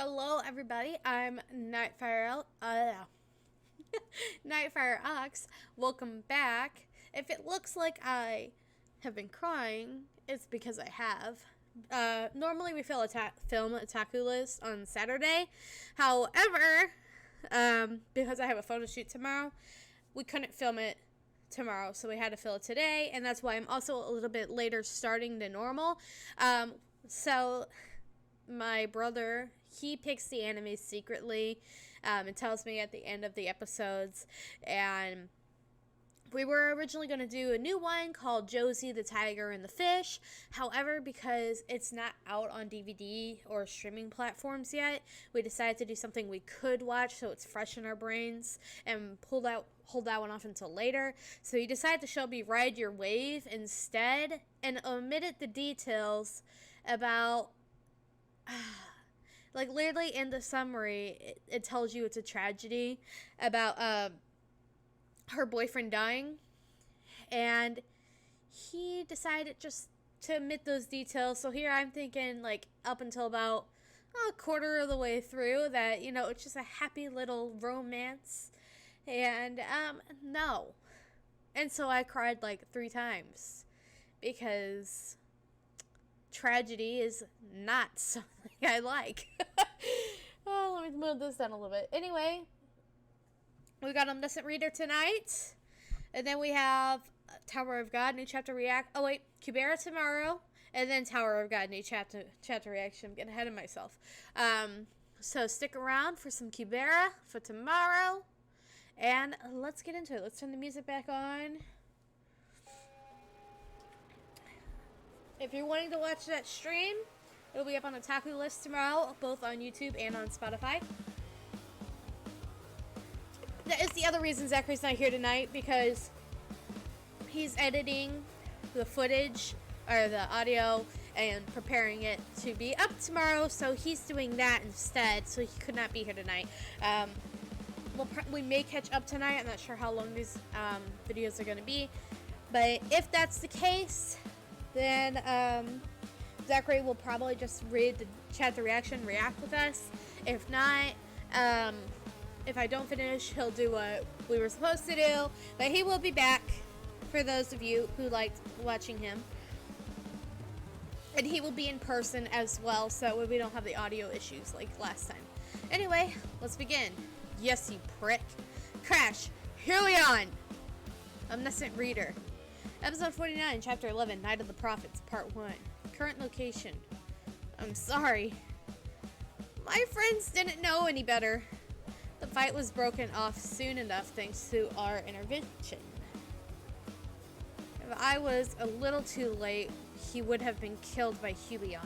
Hello, everybody. I'm Nightfire. Nightfire Ox. Welcome back. If it looks like I have been crying, it's because I have. Normally we film Otaku List on Saturday. However, because I have a photo shoot tomorrow, we couldn't film it tomorrow, so we had to film it today, and that's why I'm also a little bit later starting than normal. So my brother, he picks the anime secretly and tells me at the end of the episodes, and we were originally going to do a new one called Josie the Tiger and the Fish. However, because it's not out on DVD or streaming platforms yet, we decided to do something we could watch so it's fresh in our brains and hold that one off until later. So we decided to show me Ride Your Wave instead and omitted the details about like literally in the summary it tells you it's a tragedy about her boyfriend dying, and he decided just to omit those details. So here I'm thinking, like, up until about a quarter of the way through that, it's just a happy little romance, and no. And so I cried like 3 times because tragedy is not something I like. Oh, let me move this down a little bit. Anyway, we got Omniscient Reader tonight, and then we have Tower of God, new chapter react. Oh wait, Kubera tomorrow, and then Tower of God, new chapter reaction. I'm getting ahead of myself. So stick around for some Kubera for tomorrow, and let's get into it. Let's turn the music back on. If you're wanting to watch that stream, it'll be up on the Otaku List tomorrow, both on YouTube and on Spotify. That is the other reason Zachary's not here tonight, because he's editing the footage or the audio and preparing it to be up tomorrow, so he's doing that instead, so he could not be here tonight. We may catch up tonight. I'm not sure how long these videos are going to be, but if that's the case, then Zachary will probably just read the chapter reaction, react with us. If not, if I don't finish, he'll do what we were supposed to do. But he will be back for those of you who liked watching him. And he will be in person as well, so we don't have the audio issues like last time. Anyway, let's begin. Yes, you prick. Crash. Here we on. Omniscient Reader. Episode 49, Chapter 11, Night of the Prophets, Part 1. Current location. I'm sorry. My friends didn't know any better. The fight was broken off soon enough thanks to our intervention. If I was a little too late, he would have been killed by Hubion.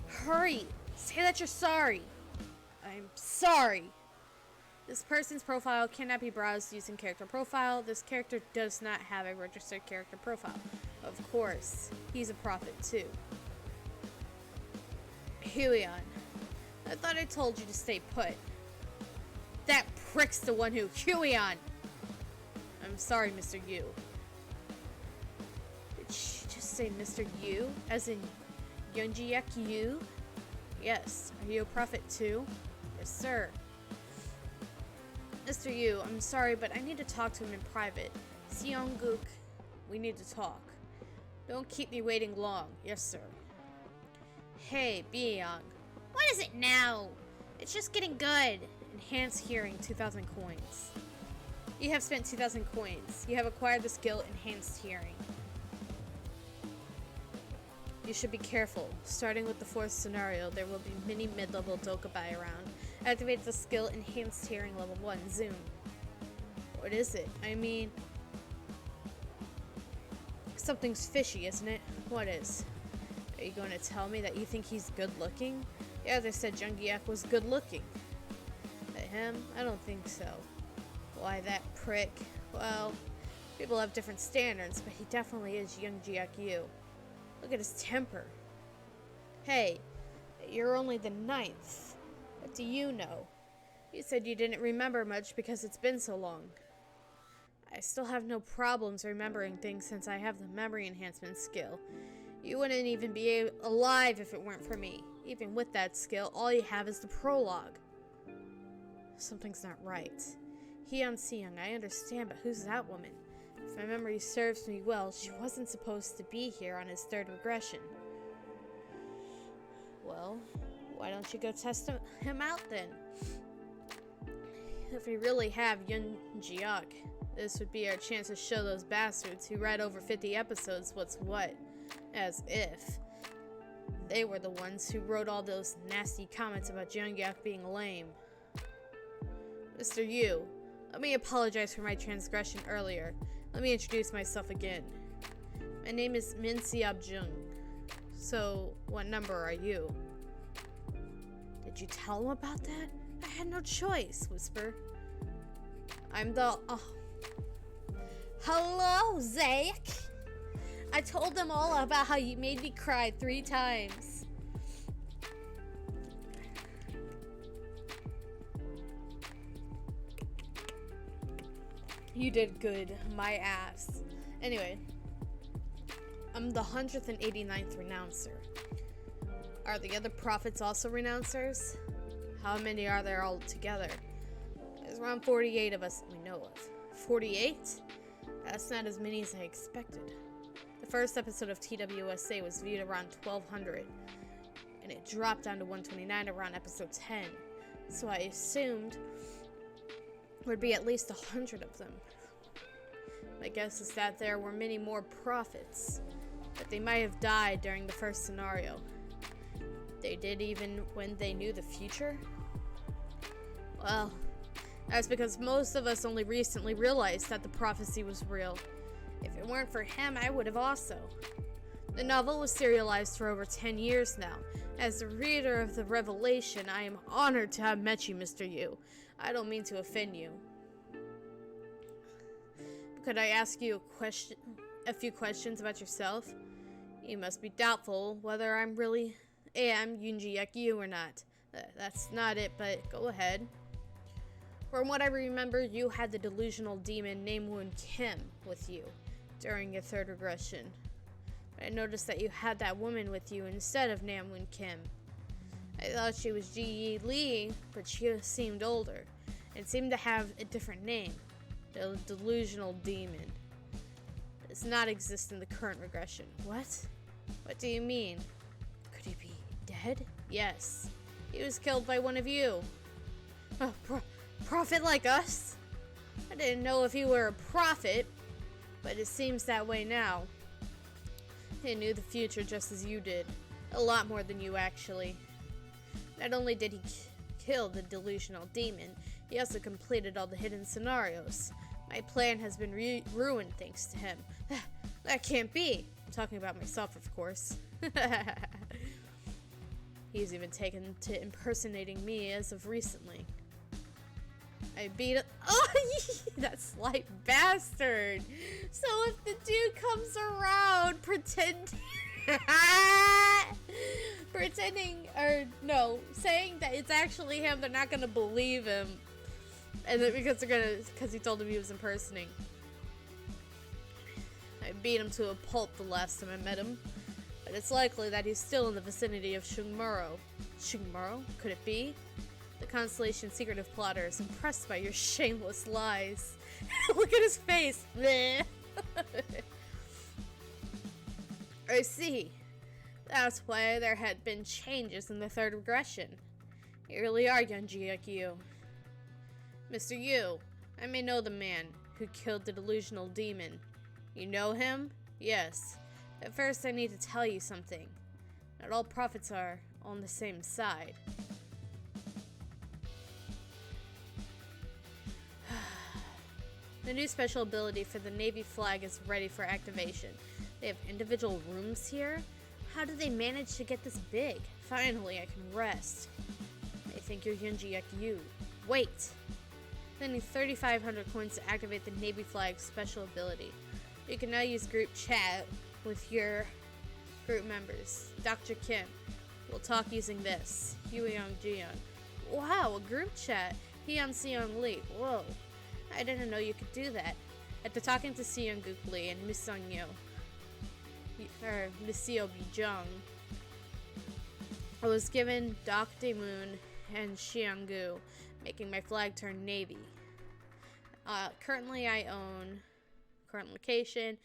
Hurry! Say that you're sorry! I'm sorry! This person's profile cannot be browsed using character profile. This character does not have a registered character profile. Of course, he's a prophet too. Huion, I thought I told you to stay put. That prick's the one who... Huion! I'm sorry, Mr. Yu. Did she just say Mr. Yu? As in Youngjiek Yu? Yes. Are you a prophet too? Yes, sir. Mr. Yu, I'm sorry, but I need to talk to him in private. Seongguk, we need to talk. Don't keep me waiting long. Yes, sir. Hey, Byeong. What is it now? It's just getting good. Enhanced Hearing, 2,000 coins. You have spent 2,000 coins. You have acquired the skill Enhanced Hearing. You should be careful. Starting with the 4th scenario, there will be many mid-level Dokubai around. Activate the skill Enhanced Hearing level 1. Zoom. What is it? I mean... something's fishy, isn't it? What is? Are you going to tell me that you think he's good-looking? Yeah, they said Junggiak was good-looking. But him? I don't think so. Why, that prick? Well, people have different standards, but he definitely is Youngjiek Yu. Look at his temper. Hey, you're only the 9th. What do you know? You said you didn't remember much because it's been so long. I still have no problems remembering things since I have the memory enhancement skill. You wouldn't even be alive if it weren't for me. Even with that skill, all you have is the prologue. Something's not right. Hyun Seong, I understand, but who's that woman? If my memory serves me well, she wasn't supposed to be here on his third regression. Well, why don't you go test him out then? If we really have Yoon Ji-hyuk, this would be our chance to show those bastards who read over 50 episodes what's what. As if they were the ones who wrote all those nasty comments about Jungkook being lame. Mr. Yu, let me apologize for my transgression earlier. Let me introduce myself again. My name is Min Seop Jung. So, what number are you? Did you tell him about that? I had no choice, Whisper. I'm the... Hello, Zach! I told them all about how you made me cry 3 times. You did good, my ass. Anyway, I'm the 189th renouncer. Are the other prophets also renouncers? How many are there all together? There's around 48 of us that we know of. 48? That's not as many as I expected. The first episode of TWSA was viewed around 1200, and it dropped down to 129 around episode 10. So I assumed would be at least 100 of them. My guess is that there were many more prophets, but they might have died during the first scenario. They did even when they knew the future? Well, that's because most of us only recently realized that the prophecy was real. If it weren't for him, I would have also. The novel was serialized for over 10 years now. As the reader of the Revelation, I am honored to have met you, Mr. Yu. I don't mean to offend you. Could I ask you a few questions about yourself? You must be doubtful whether I'm really am Yoon Ji-hyuk Yu or not. That's not it, but go ahead. From what I remember, you had the delusional demon Namwoon Kim with you during your third regression. But I noticed that you had that woman with you instead of Namwoon Kim. I thought she was Ji Lee, but she seemed older, and seemed to have a different name. The delusional demon. It does not exist in the current regression. What? What do you mean? Could he be dead? Yes. He was killed by one of you. A prophet like us? I didn't know if he were a prophet, but it seems that way now. He knew the future just as you did. A lot more than you, actually. Not only did he kill the delusional demon, he also completed all the hidden scenarios. My plan has been ruined thanks to him. That can't be. I'm talking about myself, of course. He's even taken to impersonating me as of recently. I beat it. Oh, that slight bastard. So if the dude comes around saying that it's actually him, they're not gonna believe him. And then because he told him he was impersonating. I beat him to a pulp the last time I met him. But it's likely that he's still in the vicinity of Shungmuro. Shungmuro? Could it be? The Constellation secretive plotter is impressed by your shameless lies. Look at his face. I see. That's why there had been changes in the third regression. You really are Yoon Ji-hyuk Yu. Mr. Yu, I may know the man who killed the delusional demon. You know him? Yes. But first I need to tell you something. Not all prophets are on the same side. The new special ability for the Navy flag is ready for activation. They have individual rooms here? How do they manage to get this big? Finally, I can rest. I think you're Yoon Ji-hyuk Yu. Wait! I need 3,500 coins to activate the Navy flag special ability. You can now use group chat with your group members. Dr. Kim will talk using this. Hyeong Jiyeon. Wow, a group chat. Hyun Seong Lee. Whoa. I didn't know you could do that. After talking to Seong-guk Lee and Miss Sung-yo, or Miss Seo Bi-jung, I was given Doc Moon and Xianggu, making my flag turn navy. Currently I own current location,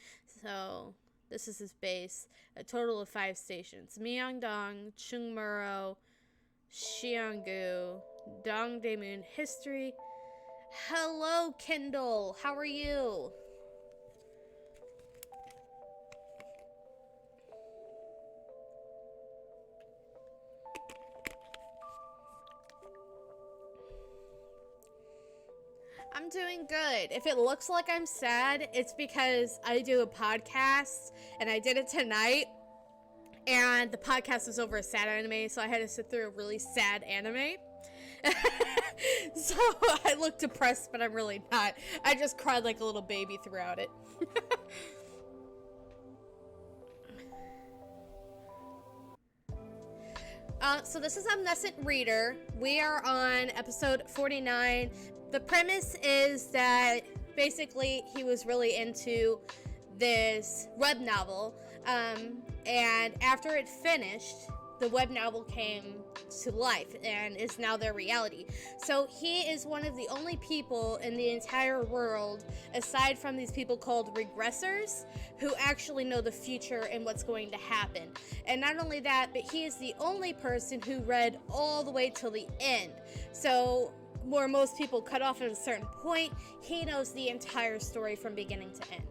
so this is his base. A total of 5 stations: Myeongdong, Chungmuro, Xianggu, Dongdaemun history. Hello, Kindle. How are you? I'm doing good. If it looks like I'm sad, it's because I do a podcast and I did it tonight. And the podcast was over a sad anime, so I had to sit through a really sad anime. So I look depressed, but I'm really not. I just cried like a little baby throughout it. So this is Omniscient Reader. We are on episode 49. The premise is that basically he was really into this web novel, and after it finished, the web novel came to life and is now their reality. So he is one of the only people in the entire world, aside from these people called regressors, who actually know the future and what's going to happen. And not only that, but he is the only person who read all the way till the end. So where most people cut off at a certain point, he knows the entire story from beginning to end.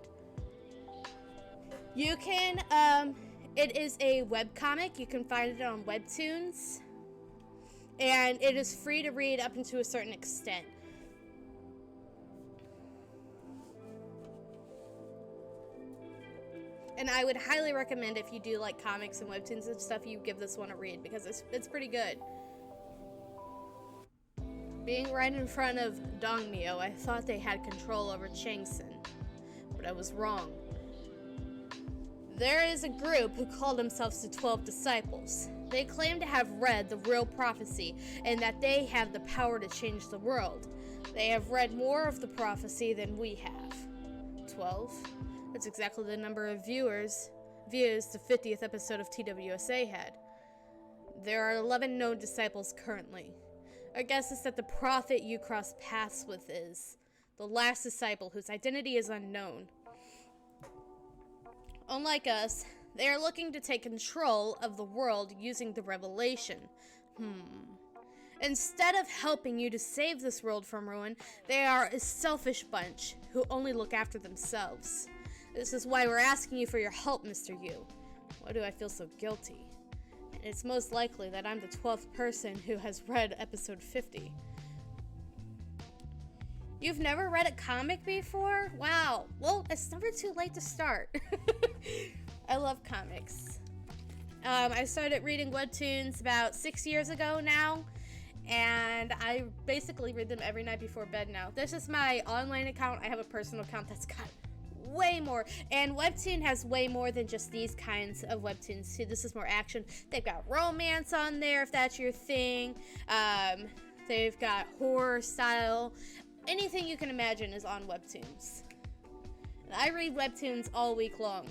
You can, it is a webcomic. You can find it on Webtoons. And it is free to read up to a certain extent. And I would highly recommend, if you do like comics and Webtoons and stuff, you give this one a read, because it's pretty good. Being right in front of Dongmyo, I thought they had control over Changsun, but I was wrong. There is a group who call themselves the 12 Disciples. They claim to have read the real prophecy and that they have the power to change the world. They have read more of the prophecy than we have. 12? That's exactly the number of views the 50th episode of TWSA had. There are 11 known disciples currently. Our guess is that the prophet you cross paths with is the last disciple whose identity is unknown. Unlike us, they are looking to take control of the world using the revelation. Instead of helping you to save this world from ruin, they are a selfish bunch who only look after themselves. This is why we're asking you for your help, Mr. Yu. Why do I feel so guilty? And it's most likely that I'm the 12th person who has read episode 50. You've never read a comic before? Wow. Well, it's never too late to start. I love comics. I started reading Webtoons about 6 years ago now, and I basically read them every night before bed now. This is my online account. I have a personal account that's got way more, and Webtoon has way more than just these kinds of Webtoons too. This is more action. They've got romance on there if that's your thing. They've got horror style. Anything you can imagine is on Webtoons. And I read Webtoons all week long.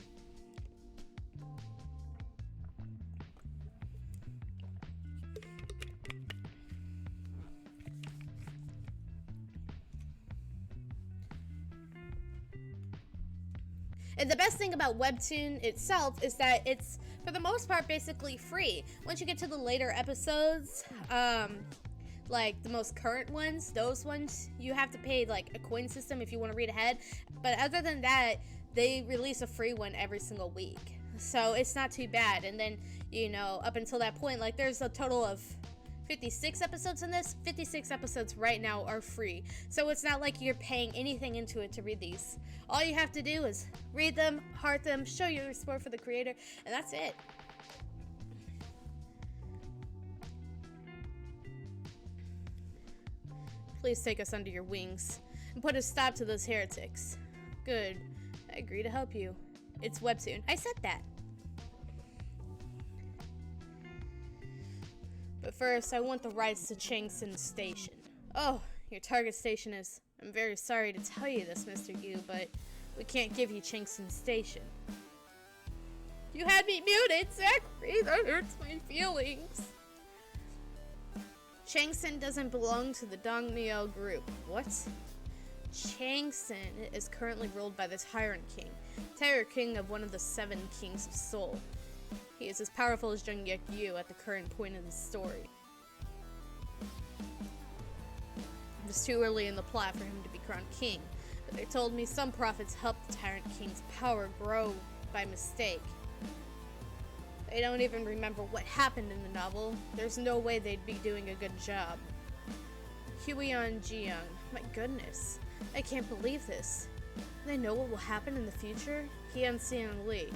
And the best thing about Webtoon itself is that it's, for the most part, basically free. Once you get to the later episodes, like the most current ones, those ones, you have to pay like a coin system if you want to read ahead. But other than that, they release a free one every single week. So it's not too bad. And then, you know, up until that point, like there's a total of 56 episodes in this. 56 episodes right now are free. So it's not like you're paying anything into it to read these. All you have to do is read them, heart them, show your support for the creator, and that's it. Please take us under your wings and put a stop to those heretics. Good. I agree to help you. It's Webtoon. I said that. But first, I want the rights to Changsun Station. Oh, your target station is... I'm very sorry to tell you this, Mr. Yu, but we can't give you Changsun Station. You had me muted, Zachary. That hurts my feelings. Changsun doesn't belong to the Dongmyo group. What? Changsun is currently ruled by the Tyrant King, King of one of the 7 kings of Seoul. He is as powerful as Jung Yuk Yu at the current point in the story. It was too early in the plot for him to be crowned king, but they told me some prophets helped the Tyrant King's power grow by mistake. They don't even remember what happened in the novel. There's no way they'd be doing a good job. Huion Jiyoung. My goodness. I can't believe this. They know what will happen in the future? Hyun Seong Lee.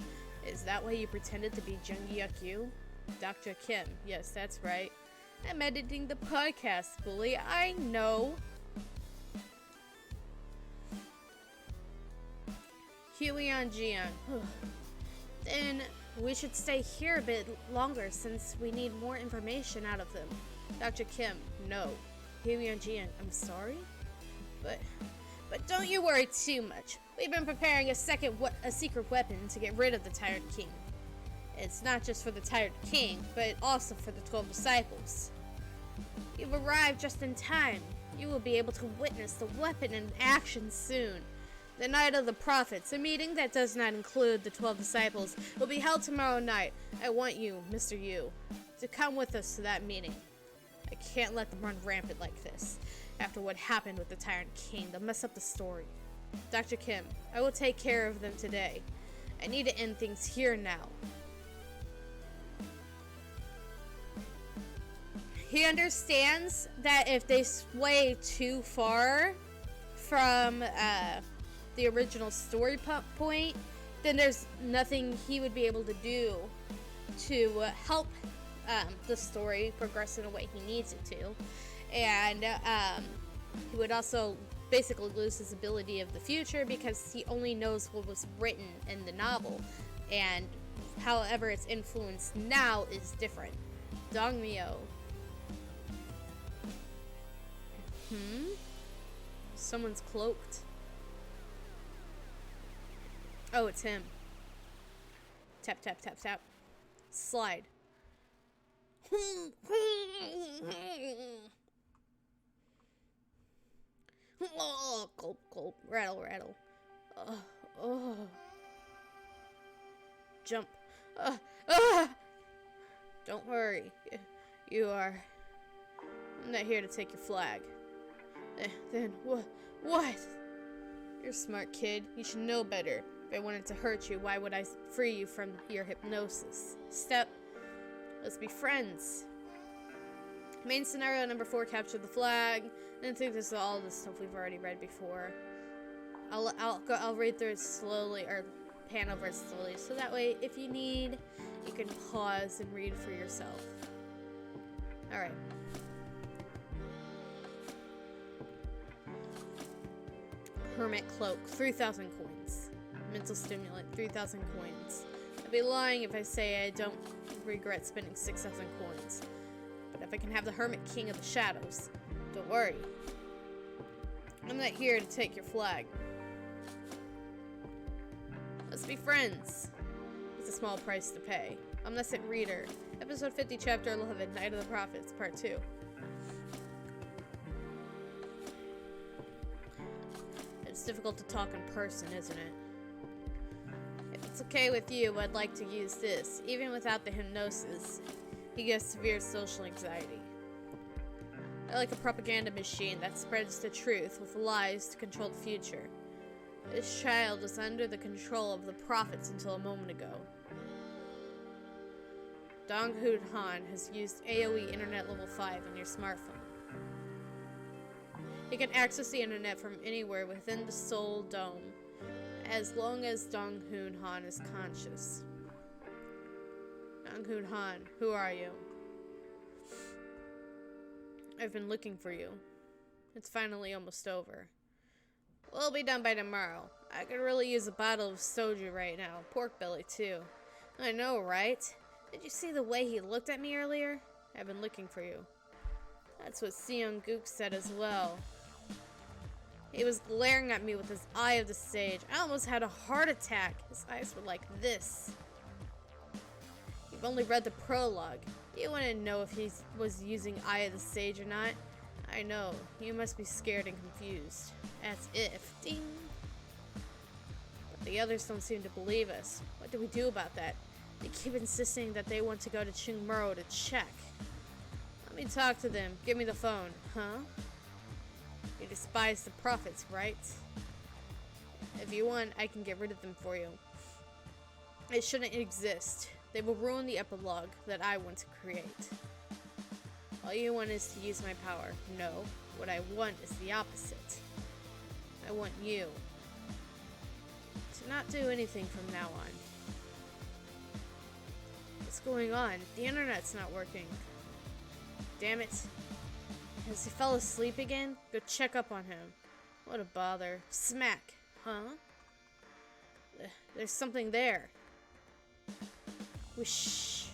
Is that why you pretended to be Jung Yuk Yu? Dr. Kim. Yes, that's right. I'm editing the podcast, bully. I know. Huion Jiyoung. Then we should stay here a bit longer since we need more information out of them. Dr. Kim, no. Huion Jiyoung, I'm sorry? But don't you worry too much. We've been preparing a secret weapon to get rid of the Tyrant King. It's not just for the Tyrant King, but also for the 12 disciples. You've arrived just in time. You will be able to witness the weapon in action soon. The Night of the Prophets, a meeting that does not include the 12 disciples, will be held tomorrow night. I want you, Mr. Yu, to come with us to that meeting. I can't let them run rampant like this. After what happened with the Tyrant King, they'll mess up the story. Dr. Kim, I will take care of them today. I need to end things here now. He understands that if they sway too far from the original story point, then there's nothing he would be able to do to help the story progress in a way he needs it to. And he would also basically lose his ability of the future because he only knows what was written in the novel. And however it's influenced now is different. Dongmyo. Someone's cloaked. Oh, it's him. Tap, tap, tap, tap. Slide. Oh, gulp, gulp. Rattle, rattle. Oh. Jump. Don't worry. You are... I'm not here to take your flag. Then what? You're a smart kid. You should know better. If I wanted to hurt you, why would I free you from your hypnosis? Step. Let's be friends. Main scenario number 4, capture the flag. I think this is all the stuff we've already read before. I'll read through it slowly, or pan over it slowly, so that way, if you need, you can pause and read for yourself. Alright. Hermit Cloak, 3,000 coins. Mental Stimulant, 3,000 coins. I'd be lying if I say I don't regret spending 6,000 coins. But if I can have the Hermit King of the Shadows, don't worry. I'm not here to take your flag. Let's be friends. It's a small price to pay. Omniscient Reader, Episode 50, Chapter 11, Night of the Prophets, Part 2. It's difficult to talk in person, isn't it? If it's okay with you, I'd like to use this. Even without the hypnosis, he gets severe social anxiety. I like a propaganda machine that spreads the truth with lies to control the future. This child was under the control of the prophets until a moment ago. Dong-Hoon Han has used AoE Internet Level 5 on your smartphone. He can access the internet from anywhere within the Seoul Dome, as long as Dong-Hoon Han is conscious. Dong-Hoon Han, who are you? I've been looking for you. It's finally almost over. We'll be done by tomorrow. I could really use a bottle of soju right now. Pork belly, too. I know, right? Did you see the way he looked at me earlier? I've been looking for you. That's what Seong-Gook said as well. He was glaring at me with his eye of the sage. I almost had a heart attack. His eyes were like this. You've only read the prologue. You want to know if he was using Eye of the Sage or not? I know. You must be scared and confused. As if. Ding! But the others don't seem to believe us. What do we do about that? They keep insisting that they want to go to Chungmuro to check. Let me talk to them. Give me the phone. Huh? You despise the prophets, right? If you want, I can get rid of them for you. It shouldn't exist. They will ruin the epilogue that I want to create. All you want is to use my power. No, what I want is the opposite. I want you to not do anything from now on. What's going on? The internet's not working. Damn it. Has he fell asleep again? Go check up on him. What a bother. Smack. Huh? There's something there. Whoosh.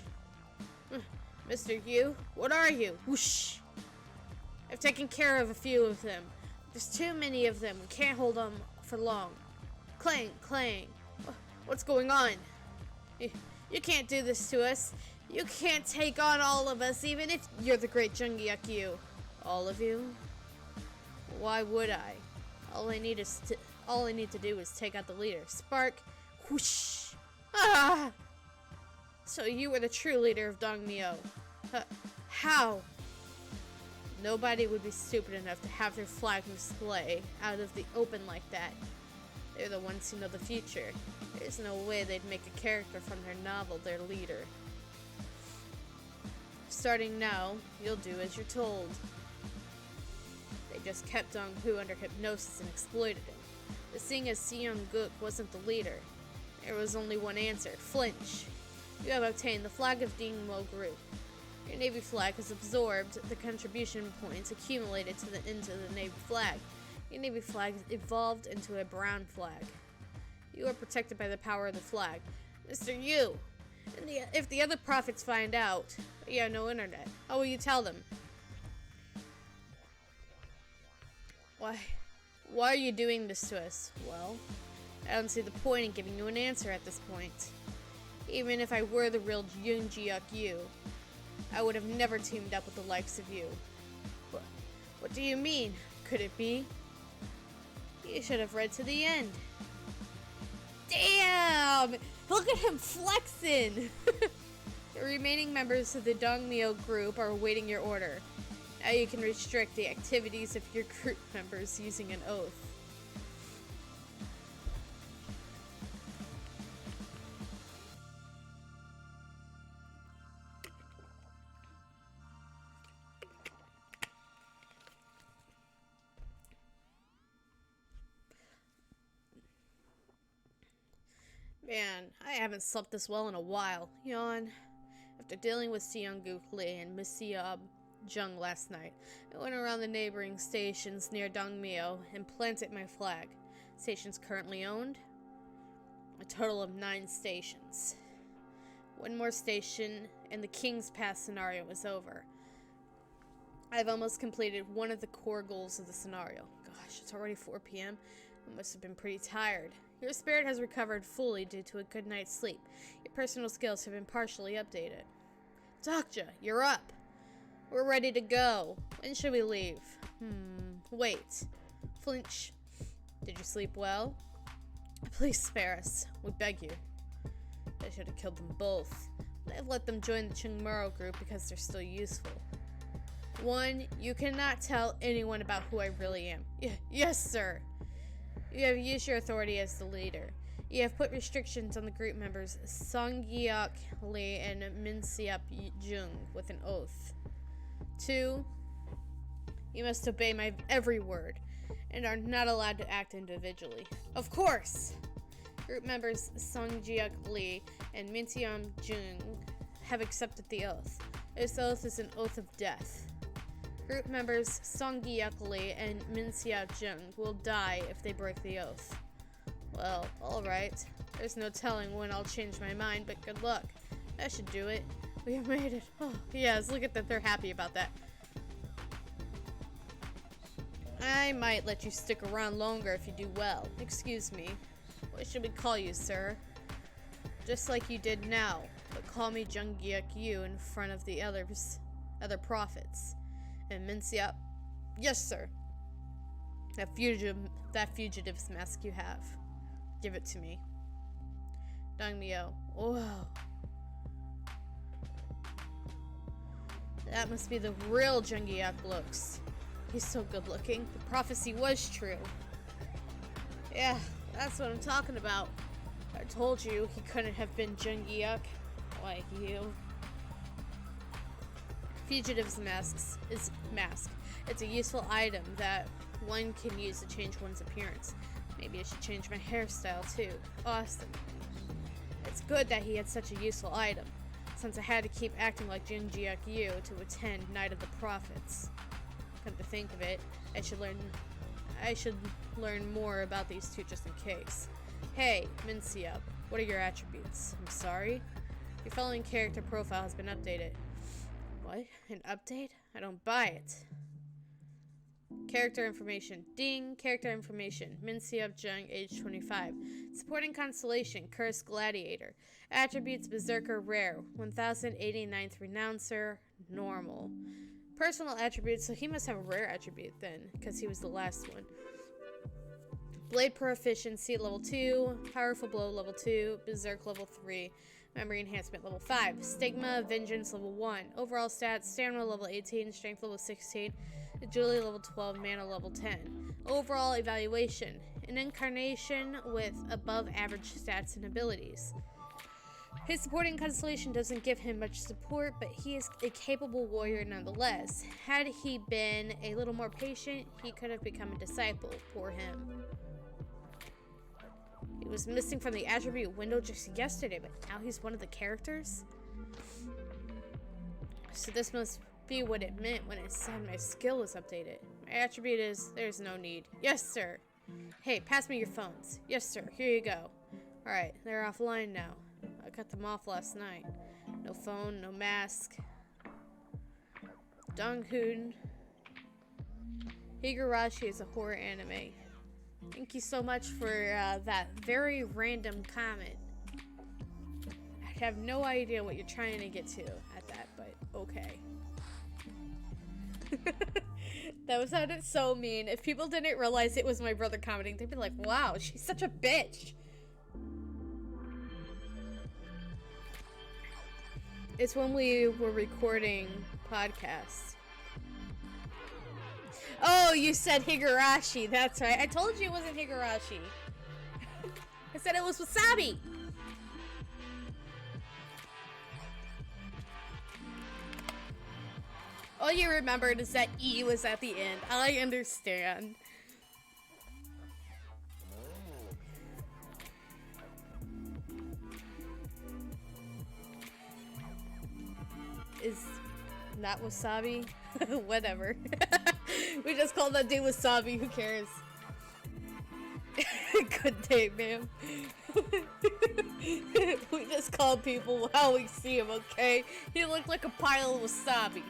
Mr. Yu, what are you? Whoosh. I've taken care of a few of them. There's too many of them. We can't hold them for long. Clang, clang. What's going on? You can't do this to us. You can't take on all of us, even if you're the great Jungyuk. All of you? Why would I? All I need to do is take out the leader. Spark. Whoosh. Ah! So you were the true leader of Dongmyo. How? Nobody would be stupid enough to have their flag display out of the open like that. They're the ones who know the future. There's no way they'd make a character from their novel their leader. Starting now, you'll do as you're told. They just kept Dong-hu under hypnosis and exploited him. But seeing as Seong-guk wasn't the leader, there was only one answer: flinch. You have obtained the flag of Dingmo Group. Your Navy flag has absorbed the contribution points accumulated into the Navy flag. Your Navy flag evolved into a brown flag. You are protected by the power of the flag. Mr. Yu, if the other prophets find out, but you have no internet, how will you tell them? Why are you doing this to us? Well, I don't see the point in giving you an answer at this point. Even if I were the real Jungyuk Yu, I would have never teamed up with the likes of you. What do you mean? Could it be? You should have read to the end. Damn! Look at him flexing! The remaining members of the Dongmyo group are awaiting your order. Now you can restrict the activities of your group members using an oath. Man, I haven't slept this well in a while. Yawn. After dealing with Seong-guk Lee and Miss Seob Jung last night, I went around the neighboring stations near Dongmyo and planted my flag. Stations currently owned? A total of 9 stations. One more station, and the King's Pass scenario is over. I've almost completed one of the core goals of the scenario. Gosh, it's already 4 p.m. I must have been pretty tired. Your spirit has recovered fully due to a good night's sleep. Your personal skills have been partially updated. Dokja, you're up. We're ready to go. When should we leave? Wait. Flinch. Did you sleep well? Please spare us. We beg you. I should have killed them both. I've let them join the Chungmuro group because they're still useful. 1. You cannot tell anyone about who I really am. Yes, sir. You have used your authority as the leader. You have put restrictions on the group members Song-gyuk Lee and Min-seop Jung with an oath. 2. You must obey my every word and are not allowed to act individually. Of course! Group members Song-gyuk Lee and Min-seop Jung have accepted the oath. This oath is an oath of death. Group members Song-gyuk Lee and Min-seop Jung will die if they break the oath. Well, alright. There's no telling when I'll change my mind, but good luck. That should do it. We have made it. Oh, yes, look at that. They're happy about that. I might let you stick around longer if you do well. Excuse me. What should we call you, sir? Just like you did now. but call me Jungiak Yu in front of the other prophets. And mince up. Yes, sir. That fugitive's mask you have. Give it to me. Dong Mio. Whoa. That must be the real Jungiak looks. He's so good looking. The prophecy was true. Yeah, that's what I'm talking about. I told you he couldn't have been Jungiak like you. Fugitive's mask. It's a useful item that one can use to change one's appearance. Maybe I should change my hairstyle too. Awesome. It's good that he had such a useful item, since I had to keep acting like Jungiak Yu to attend Night of the Prophets. Come to think of it, I should learn more about these two just in case. Hey, Minsiup, what are your attributes? I'm sorry? Your following character profile has been updated. What? An update? I don't buy it. Character information. Ding. Character information. Minsiup Jung, age 25. Supporting constellation. Cursed Gladiator. Attributes. Berserker Rare. 1089th Renouncer. Normal. Personal attributes. So he must have a rare attribute then, because he was the last one. Blade Proficiency level 2. Powerful Blow level 2. Berserk level 3. Memory Enhancement level 5. Stigma Vengeance level 1. Overall stats. Stamina level 18. Strength level 16. Agility level 12, Mana level 10. Overall evaluation. An incarnation with above average stats and abilities. His supporting constellation doesn't give him much support, but he is a capable warrior nonetheless. Had he been a little more patient, he could have become a disciple. Poor him. He was missing from the attribute window just yesterday, but now he's one of the characters? So this must be what it meant when it said my skill was updated. My attribute is, there's no need. Yes, sir. Hey, pass me your phones. Yes, sir. Here you go. Alright, they're offline now. I cut them off last night. No phone, no mask. Donghoon. Higurashi is a horror anime. Thank you so much for that very random comment. I have no idea what you're trying to get to at that, but okay. That sounded so mean. If people didn't realize it was my brother commenting, they'd be like, wow, she's such a bitch. It's when we were recording podcasts. Oh, you said Higurashi. That's right. I told you it wasn't Higurashi. I said it was Wasabi. All you remembered is that E was at the end. I understand. Is that Wasabi? Whatever. We just call that dude Wasabi. Who cares? Good day, ma'am. We just call people how we see him, okay? He looked like a pile of wasabi.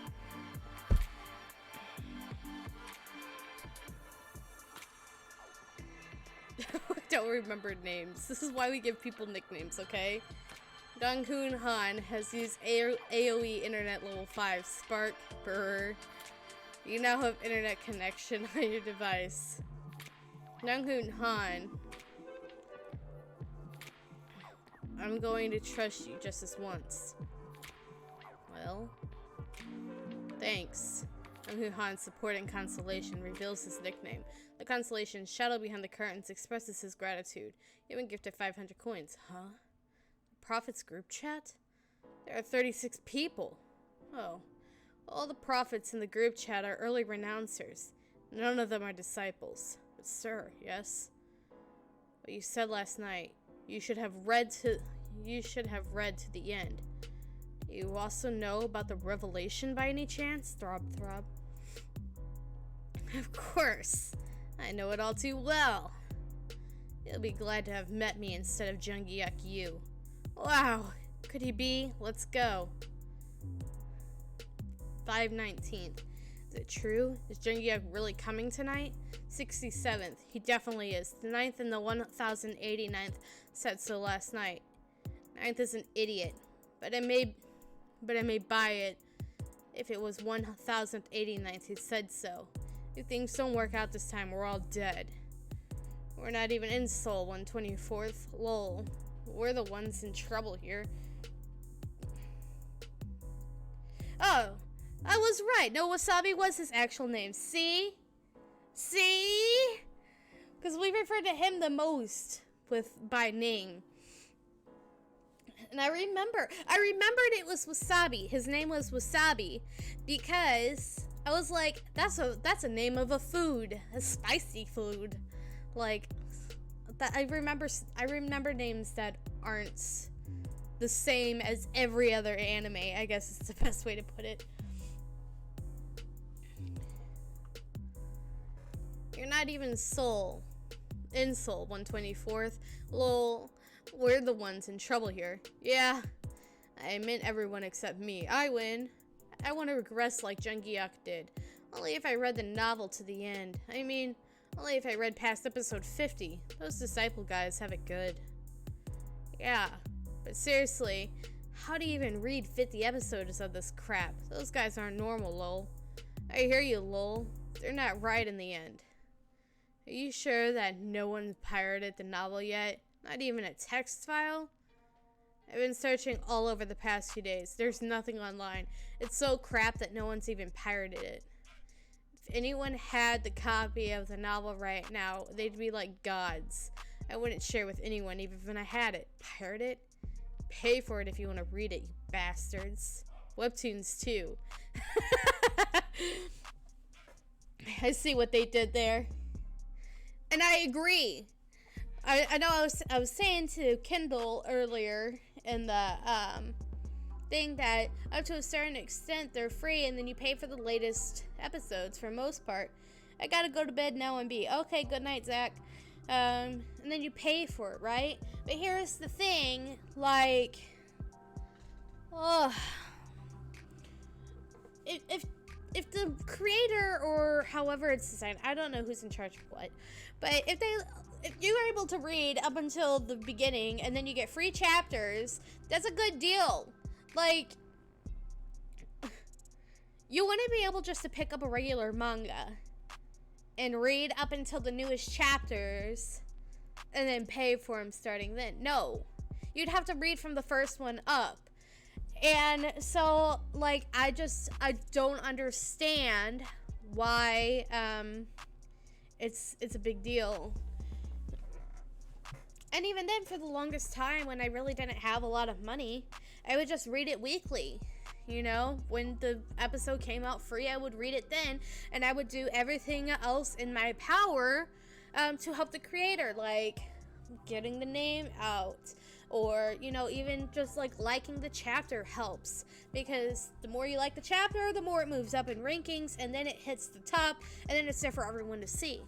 I don't remember names. This is why we give people nicknames, okay? Donghoon Han has used AoE Internet Level 5 Spark. Brr. You now have internet connection on your device. Donghoon Han, I'm going to trust you just this once. Well, thanks. Donghoon Han's supporting constellation reveals his nickname. The constellation's shadow behind the curtains expresses his gratitude. You've been gifted 500 coins. Huh? Prophets group chat? There are 36 people. Oh. All the prophets in the group chat are early renouncers. None of them are disciples. But sir, yes? What you said last night, you should have read to the end. You also know about the revelation by any chance? Throb throb. Of course. I know it all too well. You'll be glad to have met me instead of Jungiak Yu. Wow. Could he be? Let's go. 5/19th. Is it true? Is Jungiak really coming tonight? 67th. He definitely is. The 9th and the 1089th said so last night. 9th is an idiot. But I may buy it if it was 1089th who said so. If things don't work out this time, we're all dead. We're not even in Seoul 124th. Lol. We're the ones in trouble here. Oh, I was right. No, Wasabi was his actual name. See? Because we refer to him the most by name. And I remembered it was Wasabi. His name was Wasabi because I was like, that's a name of a food, a spicy food. Like that I remember names that aren't the same as every other anime, I guess is the best way to put it. You're not even in Seoul 124th. Lol. We're the ones in trouble here. Yeah, I meant everyone except me. I win. I want to regress like Jungiak did. Only if I read the novel to the end. I mean, only if I read past episode 50. Those disciple guys have it good. Yeah, but seriously, how do you even read 50 episodes of this crap? Those guys aren't normal, lol. I hear you, lol. They're not right in the end. Are you sure that no one pirated the novel yet? Not even a text file? I've been searching all over the past few days. There's nothing online. It's so crap that no one's even pirated it. If anyone had the copy of the novel right now, they'd be like gods. I wouldn't share with anyone even when I had it. Pirate it? Pay for it if you want to read it, you bastards. Webtoons too. I see what they did there. And I agree. I know I was saying to Kindle earlier in the thing that up to a certain extent they're free and then you pay for the latest episodes for most part. I gotta go to bed now and be okay, good night, Zach. And then you pay for it, right? But here's the thing, like, if the creator or however it's designed, I don't know who's in charge of what, but if you are able to read up until the beginning and then you get free chapters, that's a good deal. Like, you wouldn't be able just to pick up a regular manga and read up until the newest chapters and then pay for them starting then. No, you'd have to read from the first one up. And so, like, I don't understand why it's a big deal. And even then, for the longest time, when I really didn't have a lot of money, I would just read it weekly. You know, when the episode came out free, I would read it then, and I would do everything else in my power to help the creator, like getting the name out, or, you know, even just like liking the chapter helps, because the more you like the chapter, the more it moves up in rankings, and then it hits the top, and then it's there for everyone to see.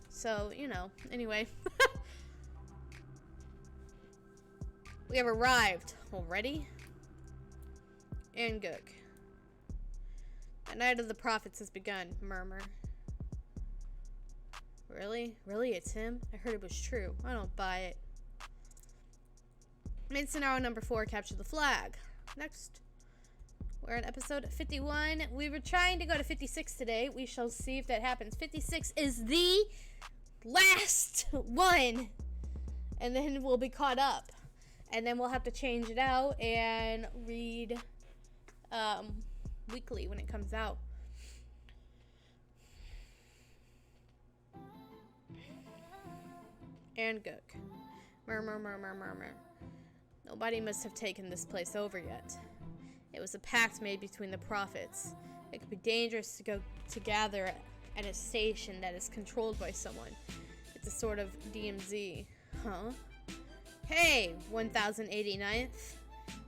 So, you know, anyway. We have arrived already. And Gook. The night of the prophets has begun, murmur. Really? Really, it's him? I heard it was true. I don't buy it. Main scenario number 4, capture the flag. Next. We're in episode 51. We were trying to go to 56 today. We shall see if that happens. 56 is the last one. And then we'll be caught up. And then we'll have to change it out and read weekly when it comes out. And Gook. Murmur. Nobody must have taken this place over yet. It was a pact made between the prophets. It could be dangerous to go to gather at a station that is controlled by someone. It's a sort of DMZ. Huh? Hey, 1089th.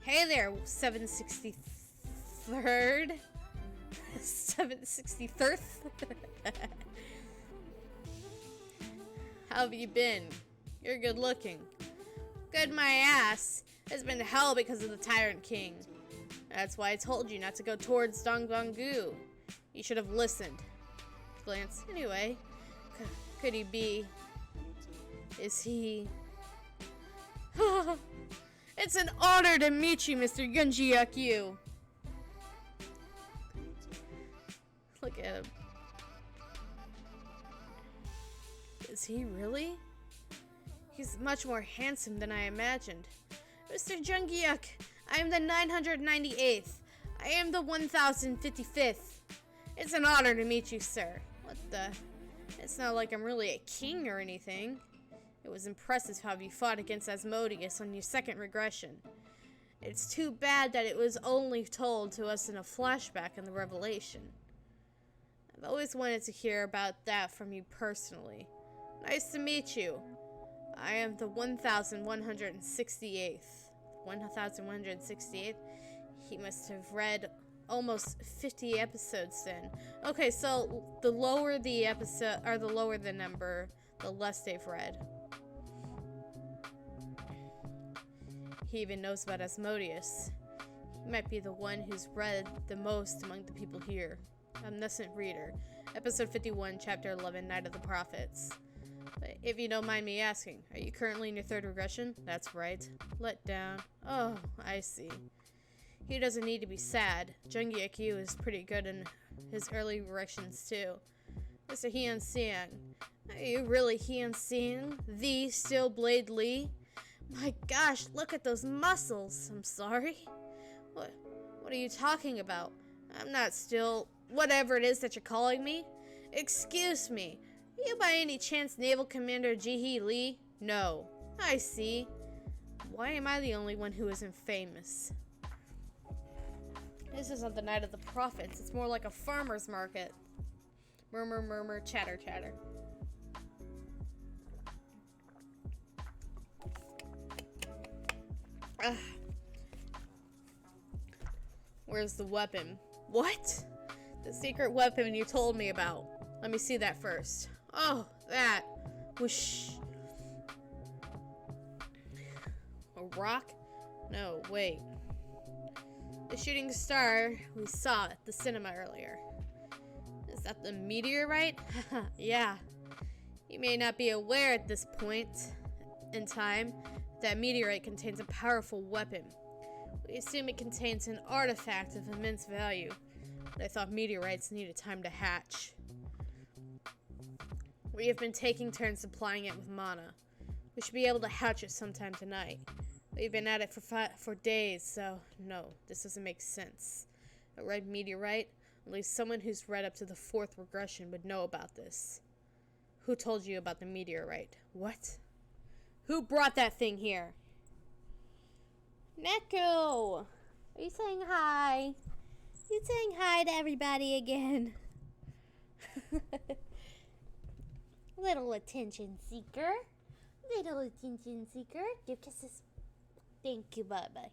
Hey there, 763rd. 763rd? How have you been? You're good looking. Good my ass. It's been hell because of the Tyrant King. That's why I told you not to go towards Dongdonggu. You should have listened. Glance. Anyway, could he be? Is he? It's an honor to meet you, Mr. Yunji. Look at him. Is he really? He's much more handsome than I imagined. Mr. Jungyuk, I am the 998th. I am the 1055th. It's an honor to meet you, sir. What the? It's not like I'm really a king or anything. It was impressive how you fought against Asmodeus on your second regression. It's too bad that it was only told to us in a flashback in the Revelation. I've always wanted to hear about that from you personally. Nice to meet you. I am the 1168th. 1168th? He must have read almost 50 episodes then. Okay, so the lower the episode, or the lower the number, the less they've read. He even knows about Asmodeus. He might be the one who's read the most among the people here. Omniscient Reader. Episode 51, Chapter 11, Night of the Prophets. If you don't mind me asking, are you currently in your third regression? That's right. Let down. Oh, I see. He doesn't need to be sad. Jungyuk is pretty good in his early regressions too. Mr. Hyun Siang. Are you really Hyun Siang? The Steel Blade Lee? My gosh, look at those muscles. I'm sorry. What are you talking about? I'm not still whatever it is that you're calling me. Excuse me. Are you by any chance Naval Commander Ji-hee Lee? No. I see. Why am I the only one who isn't famous? This isn't the Night of the Prophets. It's more like a farmer's market. Murmur, murmur, chatter, chatter. Ugh. Where's the weapon? What? The secret weapon you told me about. Let me see that first. Oh, that. Whoosh. A rock? No, wait. The shooting star we saw at the cinema earlier. Is that the meteorite? Yeah. You may not be aware at this point in time that meteorite contains a powerful weapon. We assume it contains an artifact of immense value, but I thought meteorites needed time to hatch. We have been taking turns supplying it with mana. We should be able to hatch it sometime tonight. We've been at it for days, so no, this doesn't make sense. A red meteorite? At least someone who's read up to the 4th regression would know about this. Who told you about the meteorite? What? Who brought that thing here? Neko! Are you saying hi? You saying hi to everybody again? Little attention seeker. Little attention seeker. Give kisses. Thank you, bye-bye.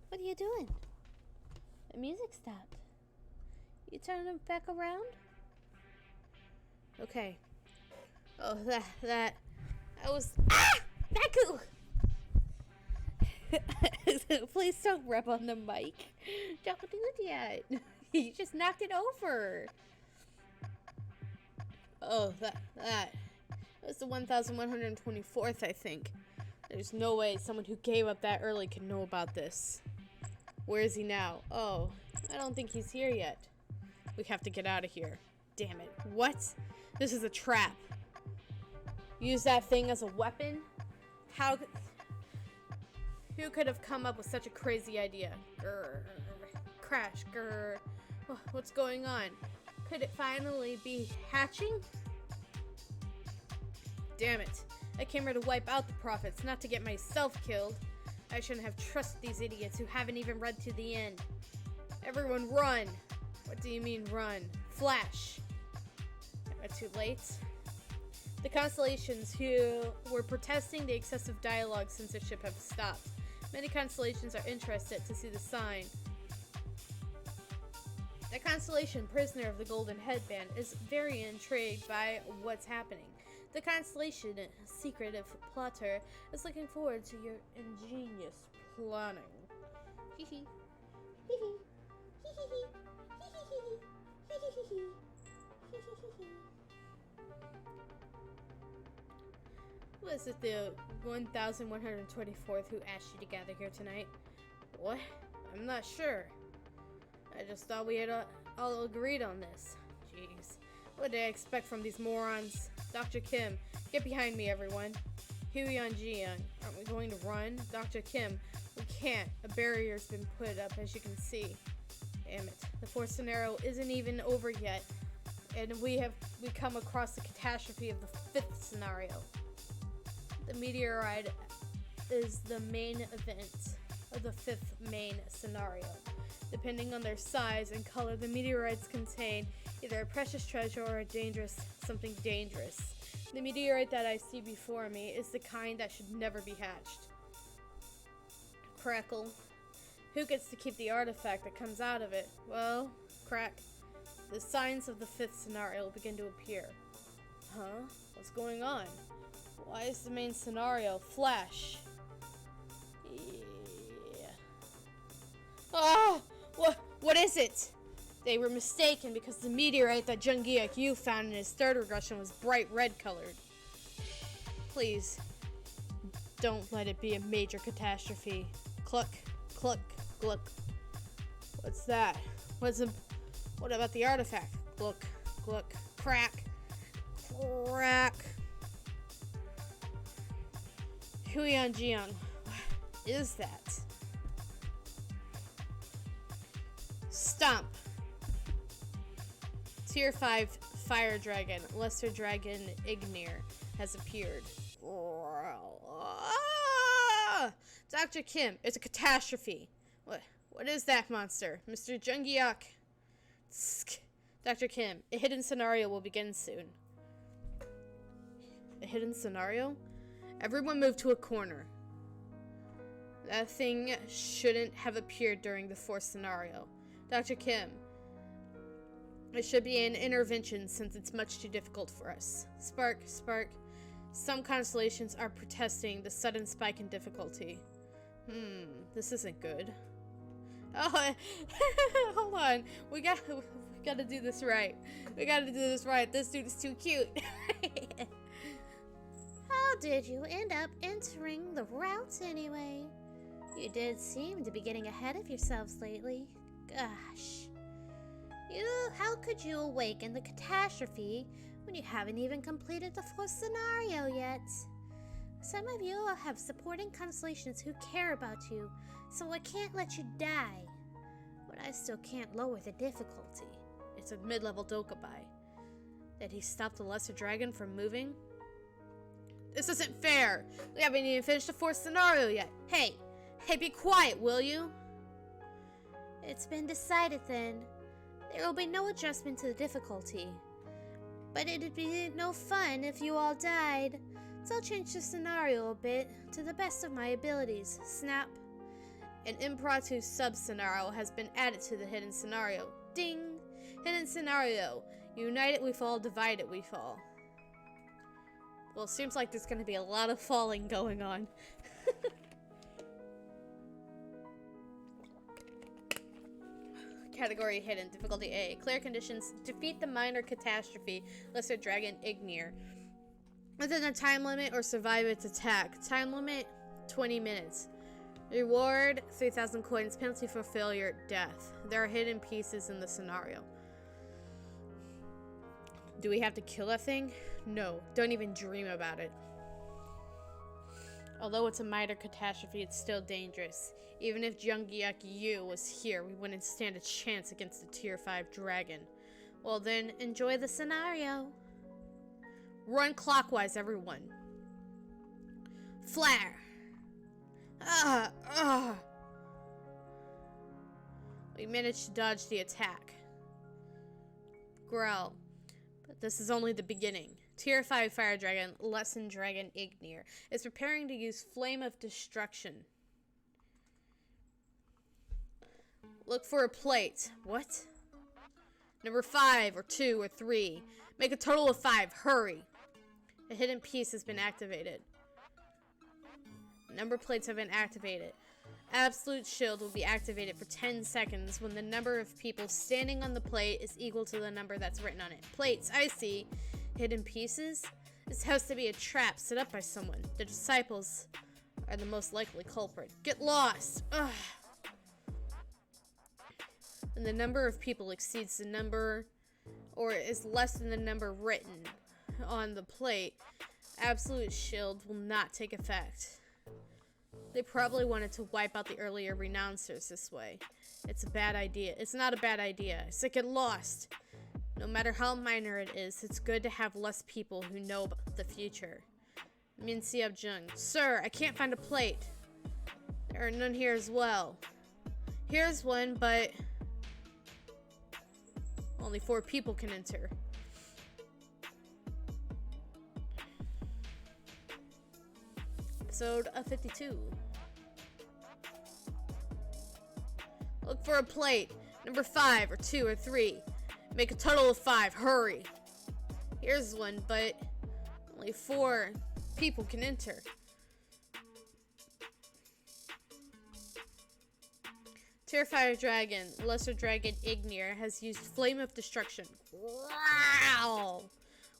What are you doing? The music stopped. You turn it back around? Okay. Oh, that was... Ah! Baku! Please don't rub on the mic. Don't do it yet. You just knocked it over. Oh, that was the 1124th, I think. There's no way someone who gave up that early could know about this. Where is he now? Oh, I don't think he's here yet. We have to get out of here. Damn it. What? This is a trap. Use that thing as a weapon? How? Who could have come up with such a crazy idea? Grr. Crash. Grr. What's going on? Could it finally be hatching? Damn it. I came here to wipe out the prophets, not to get myself killed. I shouldn't have trusted these idiots who haven't even read to the end. Everyone run! What do you mean run? Flash! Am I too late? The constellations who were protesting the excessive dialogue censorship have stopped. Many constellations are interested to see the sign. The constellation Prisoner of the Golden Headband is very intrigued by what's happening. The constellation Secretive Plotter is looking forward to your ingenious planning. Hee hee. Hee hee. Hee hee hee. Hee hee hee. Hee hee hee. Hee hee hee. Was it the 1124th who asked you to gather here tonight? What? I'm not sure. I just thought we had all agreed on this. Jeez. What did I expect from these morons? Dr. Kim, get behind me, everyone. Huion Jiyoung, aren't we going to run? Dr. Kim, we can't. A barrier's been put up, as you can see. Damn it. The fourth scenario isn't even over yet. And we come across the catastrophe of the fifth scenario. The meteorite is the main event of the fifth main scenario. Depending on their size and color, the meteorites contain either a precious treasure or something dangerous. The meteorite that I see before me is the kind that should never be hatched. Crackle. Who gets to keep the artifact that comes out of it? Well, crack. The signs of the fifth scenario begin to appear. Huh? What's going on? Why is the main scenario flash? Yeah. Ah! What is it? They were mistaken because the meteorite that Jung-Gyeok Yu found in his third regression was bright red colored. Please, don't let it be a major catastrophe. Cluck, cluck, gluck. What's that? What about the artifact? Gluck, gluck, crack, crack. Huion Jiyoung, what is that? Stomp. Tier 5 Fire Dragon, Lesser Dragon Ignir has appeared. Ah! Dr. Kim, it's a catastrophe. What is that monster? Mr. Jung-Gyeok. Dr. Kim, a hidden scenario will begin soon. A hidden scenario? Everyone move to a corner. That thing shouldn't have appeared during the fourth scenario. Dr. Kim, it should be an intervention since it's much too difficult for us. Spark. Some constellations are protesting the sudden spike in difficulty. This isn't good. Oh, hold on. We gotta do this right. This dude is too cute. How did you end up entering the route anyway? You did seem to be getting ahead of yourselves lately. Gosh. How could you awaken the catastrophe when you haven't even completed the fourth scenario yet? Some of you have supporting constellations who care about you, so I can't let you die. But I still can't lower the difficulty. It's a mid-level Dokubai. Did he stop the lesser dragon from moving? This isn't fair! We haven't even finished the fourth scenario yet! Hey, be quiet, will you? It's been decided then. There will be no adjustment to the difficulty. But it'd be no fun if you all died. So I'll change the scenario a bit, to the best of my abilities. Snap. An impromptu sub-scenario has been added to the hidden scenario. Ding! Hidden scenario. United we fall, divided we fall. Well, it seems like there's going to be a lot of falling going on. Category hidden. Difficulty A. Clear conditions. Defeat the minor catastrophe. Lesser dragon Ignir. Within a time limit or survive its attack. Time limit 20 minutes. Reward 3,000 coins. Penalty for failure, death. There are hidden pieces in the scenario. Do we have to kill that thing? No, don't even dream about it. Although it's a minor catastrophe, it's still dangerous. Even if Jung-Gyeok Yu was here, we wouldn't stand a chance against the tier 5 dragon. Well then, enjoy the scenario. Run clockwise, everyone. Flare! We managed to dodge the attack. Growl. But this is only the beginning. Tier 5 Fire Dragon, Lesson Dragon Ignir, is preparing to use Flame of Destruction. Look for a plate. What? Number 5 or 2 or 3. Make a total of 5. Hurry. A hidden piece has been activated. Number plates have been activated. Absolute Shield will be activated for 10 seconds when the number of people standing on the plate is equal to the number that's written on it. Plates, I see. Hidden pieces? This has to be a trap set up by someone. The disciples are the most likely culprit. Get lost! Ugh. When the number of people exceeds the number, or is less than the number written on the plate, absolute shield will not take effect. They probably wanted to wipe out the earlier renouncers this way. It's a bad idea. It's not a bad idea. So get lost. No matter how minor it is, it's good to have less people who know about the future. Min Siab Jung. Sir, I can't find a plate. There are none here as well. Here's one, but only 4 people can enter. Episode 52. Look for a plate. Number 5 or 2 or 3. Make a total of 5. Hurry. Here's one, but only 4 people can enter. Terrified Dragon, Lesser Dragon Ignir, has used Flame of Destruction. Wow!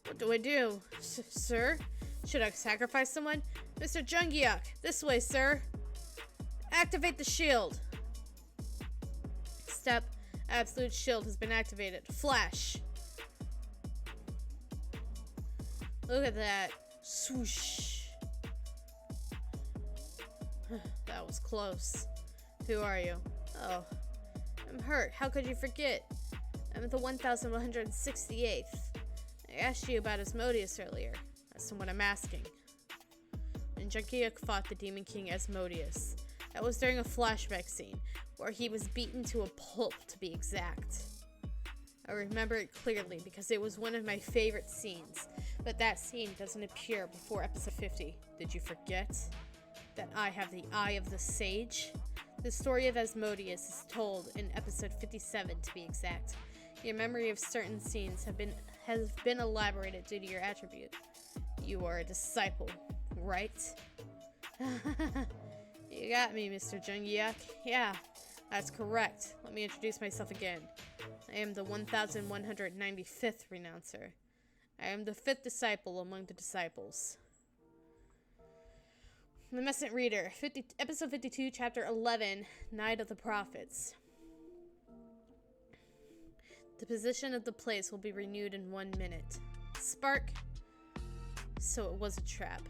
What do I do? Sir? Should I sacrifice someone? Mr. Jungiak, this way, sir. Activate the shield. Step. Absolute shield has been activated. Flash. Look at that. Swoosh. That was close. Who are you? Oh, I'm hurt. How could you forget? I'm the 1168th. I asked you about Asmodeus earlier. That's what I'm asking. And Jungiak fought the Demon King Asmodeus. That was during a flashback scene, where he was beaten to a pulp, to be exact. I remember it clearly because it was one of my favorite scenes, but that scene doesn't appear before episode 50. Did you forget that I have the Eye of the Sage? The story of Asmodeus is told in episode 57, to be exact. Your memory of certain scenes has been elaborated due to your attribute. You are a disciple, right? You got me, Mr. Jungiak. Yeah, that's correct. Let me introduce myself again. I am the 1195th Renouncer. I am the 5th disciple among the disciples. The Message Reader, Episode 52, Chapter 11, Night of the Prophets. The position of the place will be renewed in 1 minute. Spark. So it was a trap.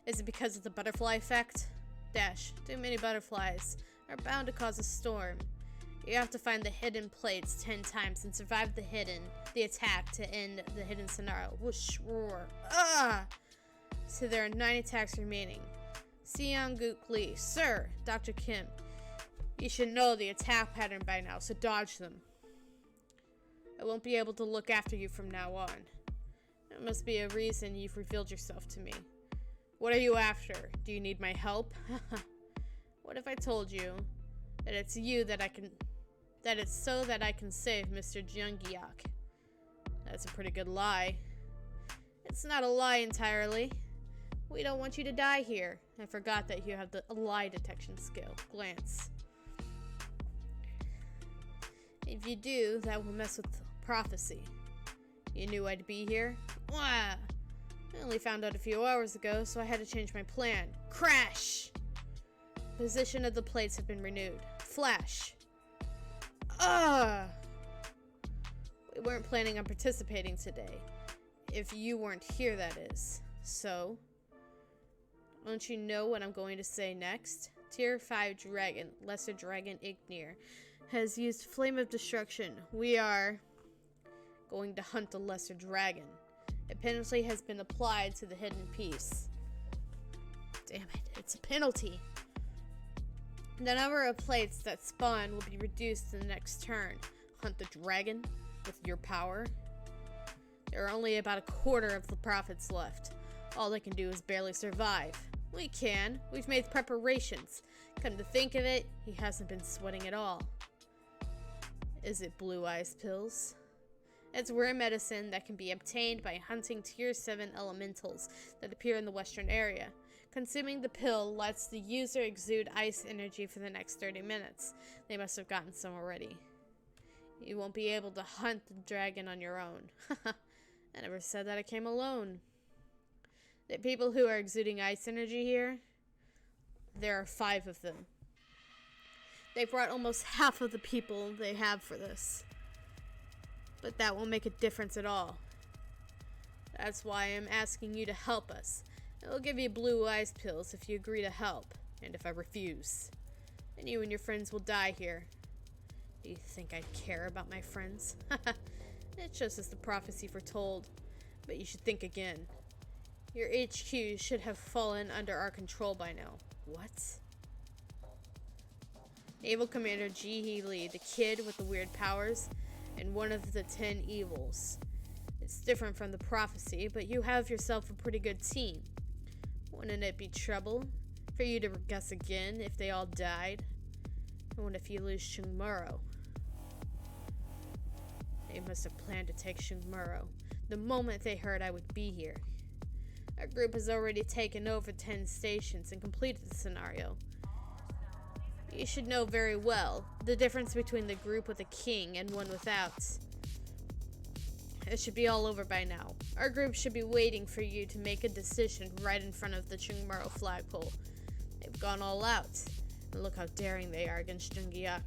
Is it because of the butterfly effect? Dash. Too many butterflies are bound to cause a storm. You have to find the hidden plates 10 times and survive the attack to end the hidden scenario. Whoosh, roar. Ah! So there are 9 attacks remaining. Seong-guk Lee. Sir, Dr. Kim. You should know the attack pattern by now, so dodge them. I won't be able to look after you from now on. There must be a reason you've revealed yourself to me. What are you after? Do you need my help? What if I told you that it's so that I can save Mr. Jungiak? That's a pretty good lie. It's not a lie entirely. We don't want you to die here. I forgot that you have the lie detection skill. Glance. If you do, that will mess with prophecy. You knew I'd be here? Wah! I only found out a few hours ago, so I had to change my plan. Crash! Position of the plates have been renewed. Flash. We weren't planning on participating today. If you weren't here, that is. So, don't you know what I'm going to say next? Tier 5 Dragon, Lesser Dragon Ignir, has used Flame of Destruction. We are going to hunt the Lesser Dragon. A penalty has been applied to the hidden piece. Damn it, it's a penalty. The number of plates that spawn will be reduced in the next turn. Hunt the dragon with your power. There are only about a quarter of the prophets left. All they can do is barely survive. We can. We've made preparations. Come to think of it, he hasn't been sweating at all. Is it blue eyes pills? It's rare medicine that can be obtained by hunting tier 7 elementals that appear in the western area. Consuming the pill lets the user exude ice energy for the next 30 minutes. They must have gotten some already. You won't be able to hunt the dragon on your own. I never said that I came alone. The people who are exuding ice energy here, there are 5 of them. They brought almost half of the people they have for this. But that won't make a difference at all. That's why I'm asking you to help us. I'll give you blue ice pills if you agree to help. And if I refuse, then you and your friends will die here. Do you think I'd care about my friends? It's just as the prophecy foretold. But you should think again. Your HQ should have fallen under our control by now. What? Naval Commander Ji-hee Lee, the kid with the weird powers, and one of the 10 evils. It's different from the prophecy, but you have yourself a pretty good team. Wouldn't it be trouble for you to guess again if they all died? And what if you lose Shungmuro? They must have planned to take Shungmuro the moment they heard I would be here. Our group has already taken over 10 stations and completed the scenario. You should know very well the difference between the group with a king and one without. It should be all over by now. Our group should be waiting for you to make a decision right in front of the Chungmuro flagpole. They've gone all out. And look how daring they are against Jungiak.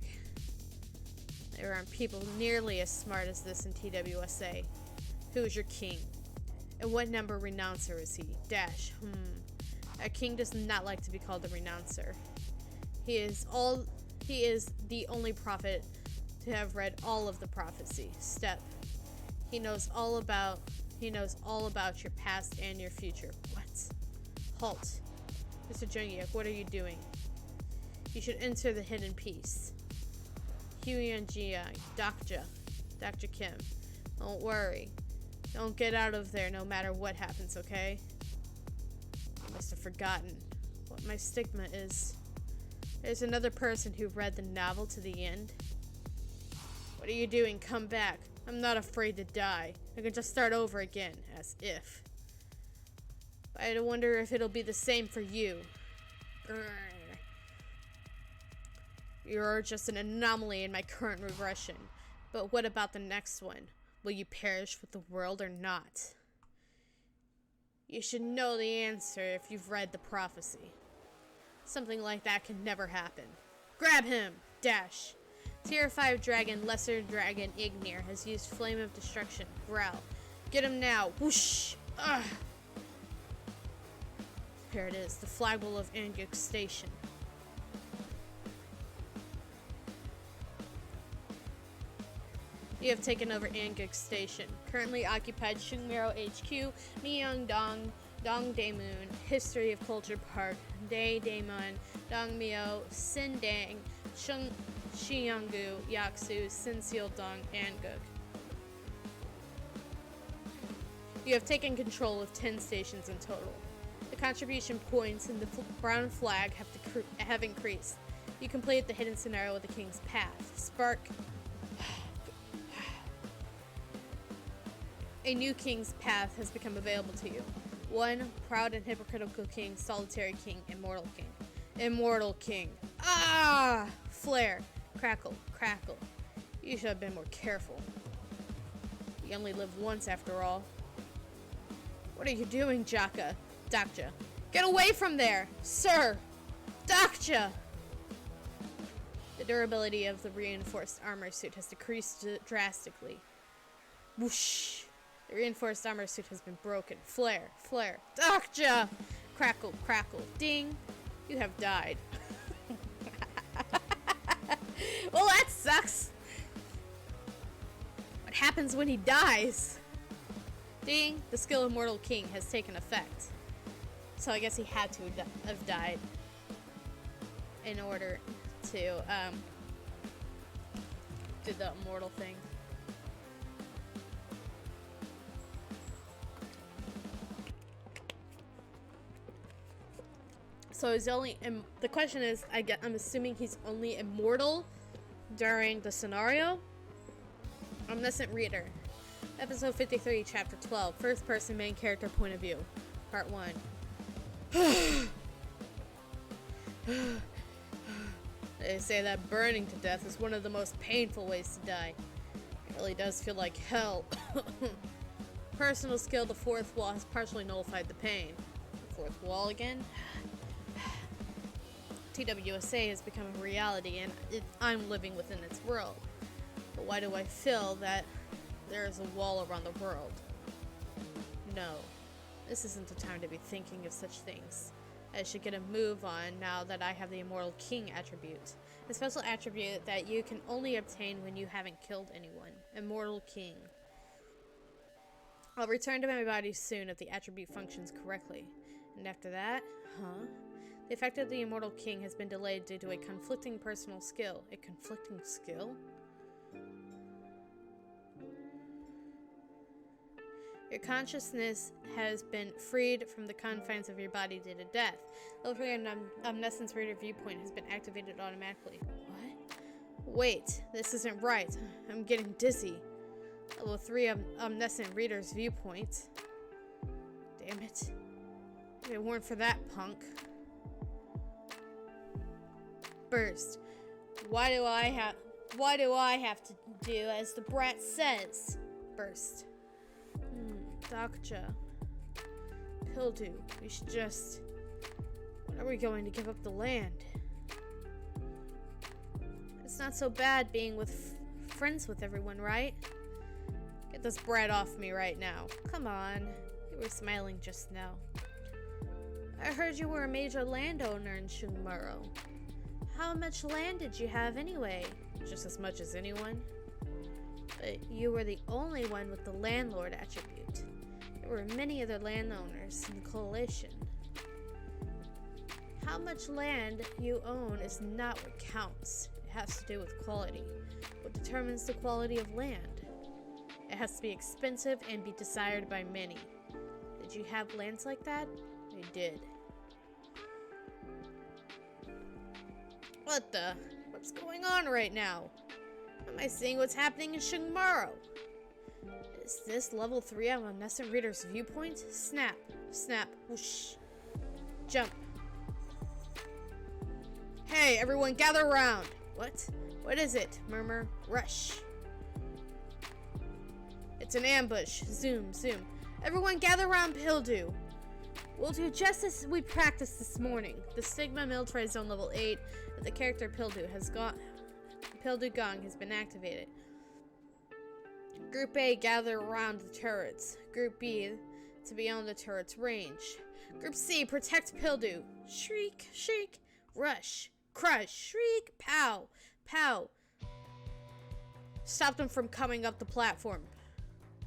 There aren't people nearly as smart as this in TWSA. Who is your king? And what number renouncer is he? Dash. A king does not like to be called a renouncer. He is the only prophet to have read all of the prophecy. Step. He knows all about your past and your future. What? Halt. Mr. Jungiak, what are you doing? You should enter the hidden piece. Hyun Jiang, Dr. Kim. Don't worry. Don't get out of there no matter what happens, okay? You must have forgotten what my stigma is. There's another person who read the novel to the end. What are you doing? Come back. I'm not afraid to die. I can just start over again, as if. But I wonder if it'll be the same for you. You're just an anomaly in my current regression. But what about the next one? Will you perish with the world or not? You should know the answer if you've read the prophecy. Something like that can never happen. Grab him! Dash! Tier 5 dragon, lesser dragon Ignir has used Flame of Destruction. Growl. Get him now! Whoosh! Ugh! Here it is, the flagpole of Anguk Station. You have taken over Anguk Station. Currently occupied Shungmuro HQ, Myeongdong, Dongdaemun, History of Culture Park, Daedaemun, Dongmyo, Sindang, Shiyangu, Yaksu, Sinseildong, Anguk. You have taken control of 10 stations in total. The contribution points in the brown flag have increased. You complete the hidden scenario with the King's Path. Spark. A new King's Path has become available to you. 1. Proud and hypocritical king, solitary king, immortal king. Immortal king. Ah! Flare. Crackle. Crackle. You should have been more careful. You only live once after all. What are you doing, Jaka? Dakja. Get away from there! Sir! Dakja! The durability of the reinforced armor suit has decreased drastically. Whoosh! The reinforced armor suit has been broken. Flare, flare. Dakja! Crackle, crackle. Ding! You have died. Well, that sucks! What happens when he dies? Ding! The skill of Mortal King has taken effect. So I guess he had to have died in order to do the immortal thing. So he's only the question is, I'm assuming he's only immortal during the scenario. Omniscient Reader, episode 53, chapter 12, first person main character point of view, part 1. They say that burning to death is one of the most painful ways to die. It really does feel like hell. Personal skill, the fourth wall has partially nullified the pain. Fourth wall again? TWSA has become a reality, and I'm living within its world. But why do I feel that there is a wall around the world? No, this isn't the time to be thinking of such things. I should get a move on now that I have the Immortal King attribute. A special attribute that you can only obtain when you haven't killed anyone. Immortal King. I'll return to my body soon if the attribute functions correctly. And after that, the effect of the Immortal King has been delayed due to a conflicting personal skill. A conflicting skill? Your consciousness has been freed from the confines of your body due to death. Level 3 Omniscience Reader Viewpoint has been activated automatically. What? Wait, this isn't right. I'm getting dizzy. Level 3 Omniscient Reader's Viewpoint. Damn it. If it weren't for that punk. Burst. Why do I have to do as the brat says? Burst. Doctor. Pildew, we should just... When are we going to give up the land? It's not so bad being friends with everyone, right? Get this brat off me right now. Come on. You were smiling just now. I heard you were a major landowner in Shungmuro. How much land did you have anyway? Just as much as anyone. But you were the only one with the landlord attribute. There were many other landowners in the coalition. How much land you own is not what counts. It has to do with quality. What determines the quality of land? It has to be expensive and be desired by many. Did you have lands like that? I did. What's going on right now? Am I seeing what's happening in Shungmuro? Is this level 3 of Omniscient Reader's Viewpoint? Snap, snap, whoosh. Jump. Hey, everyone gather around. What? What is it? Murmur, rush. It's an ambush. Zoom, zoom. Everyone gather around Pildew. We'll do just as we practiced this morning. The Stigma Military Zone level 8 of the character Pildew has gone. Pildew Gong has been activated. Group A gather around the turrets. Group B to be on the turret's range. Group C protect Pildew. Shriek, shriek, rush, crush, shriek, pow, pow. Stop them from coming up the platform.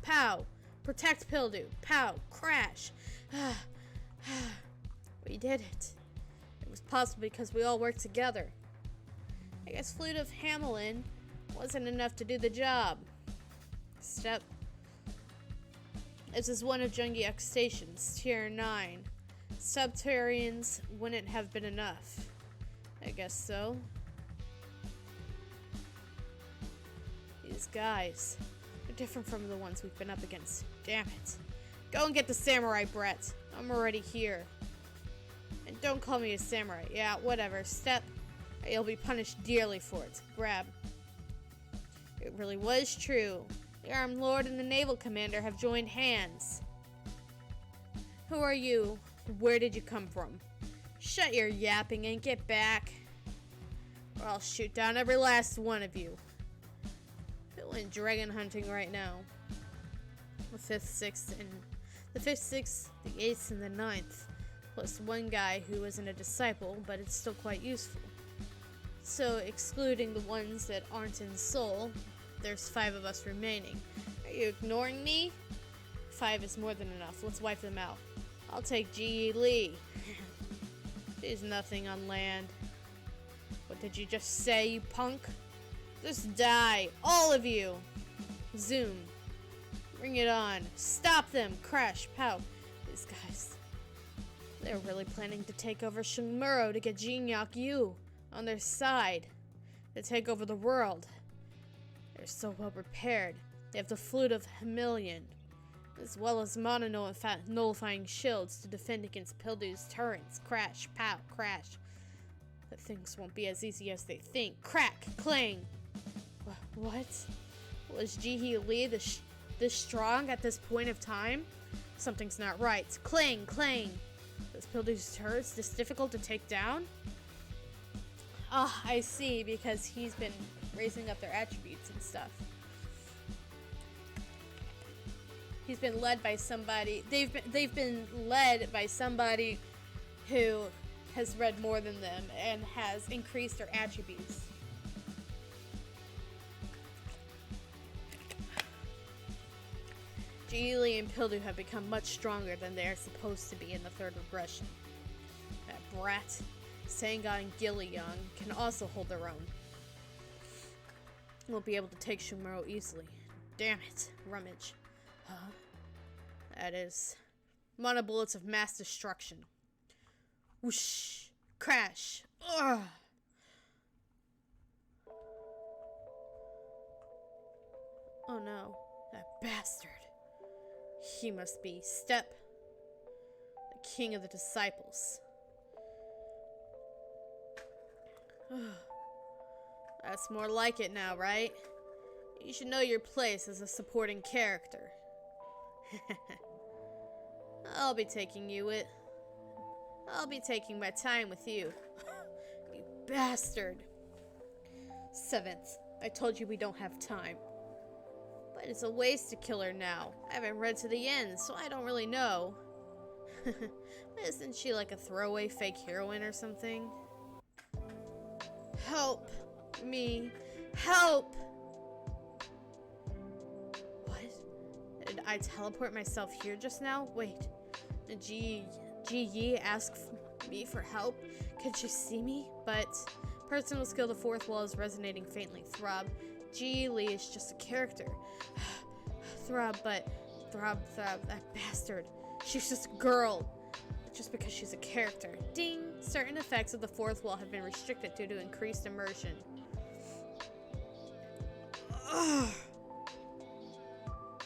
Pow, protect Pildew. Pow, crash. We did it. It was possible because we all worked together. I guess Flute of Hamelin wasn't enough to do the job. Step. This is one of Jungiak's stations, Tier 9. Subterraneans wouldn't have been enough. I guess so. These guys are different from the ones we've been up against. Damn it. Go and get the samurai, Brett. I'm already here. And don't call me a samurai. Yeah, whatever. Step. You'll be punished dearly for it. Grab. It really was true. The Armed Lord and the Naval Commander have joined hands. Who are you? Where did you come from? Shut your yapping and get back, or I'll shoot down every last one of you. Feel like dragon hunting right now. The 5th, 6th, and the 5th, 6th, the 8th, and the 9th, plus one guy who isn't a disciple, but it's still quite useful. So, excluding the ones that aren't in Seoul, there's 5 of us remaining. Are you ignoring me? 5 is more than enough. Let's wipe them out. I'll take Ji Lee. She's nothing on land. What did you just say, you punk? Just die, all of you. Zoom. Bring it on. Stop them. Crash. Pow. These guys. They're really planning to take over Shungmuro to get Jinyak Yu on their side. To take over the world. They're so well prepared. They have the Flute of Hamillion, as well as mono-nullifying shields to defend against Pildew's turrets. Crash, pow, crash. But things won't be as easy as they think. Crack, clang. What? Was Ji Lee this strong at this point of time? Something's not right. Clang, clang. This Pildu's turret's this difficult to take down? Ah, I see, because he's been raising up their attributes and stuff. He's been led by somebody. They've been led by somebody who has read more than them and has increased their attributes. Geely and Pildu have become much stronger than they are supposed to be in the third regression. That brat, Senga and Gilliyoung can also hold their own. Won't be able to take Shumaro easily. Damn it, rummage. Huh? That is mono bullets of mass destruction. Whoosh! Crash! Ugh! Oh no, that bastard. He must be Step, the king of the disciples. That's more like it now, right? You should know your place as a supporting character. I'll be taking my time with you. You bastard. Seventh, I told you we don't have time. But it's a waste to kill her now. I haven't read to the end, so I don't really know. Isn't she like a throwaway fake heroine or something? Help me. Help! What? Did I teleport myself here just now? Wait. Did Ji Yi ask me for help? Could she see me? But personal skill, the fourth wall is resonating faintly. Throb. Ji Li is just a character. Throb, that bastard. She's just a girl. Just because she's a character. Ding! Certain effects of the fourth wall have been restricted due to increased immersion. Ugh.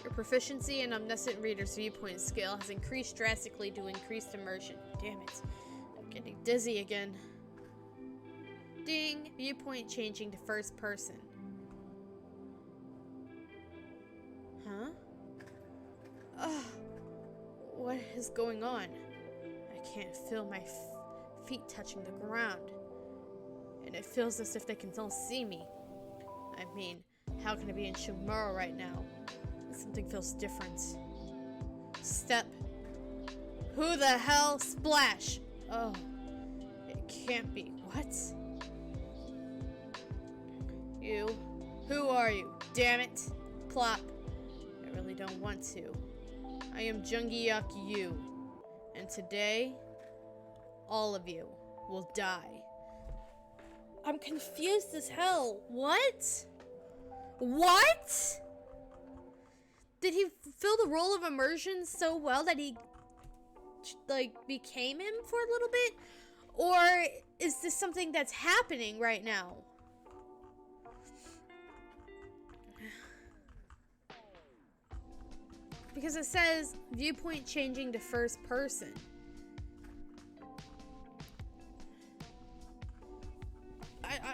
Your proficiency in Omniscient Reader's viewpoint skill has increased drastically due to increased immersion. Damn it. I'm getting dizzy again. Ding! Viewpoint changing to first person. Huh? Ugh. What is going on? I can't feel my feet touching the ground. And it feels as if they can still see me. I mean, how can I be in Shumaro right now? Something feels different. Step. Who the hell? Splash! Oh. It can't be. What? You. Who are you? Damn it. Plop. I really don't want to. I am Jungiak Yu. And today, all of you will die. I'm confused as hell. What? What? Did he fill the role of immersion so well that he, like, became him for a little bit? Or is this something that's happening right now? Because it says viewpoint changing to first person.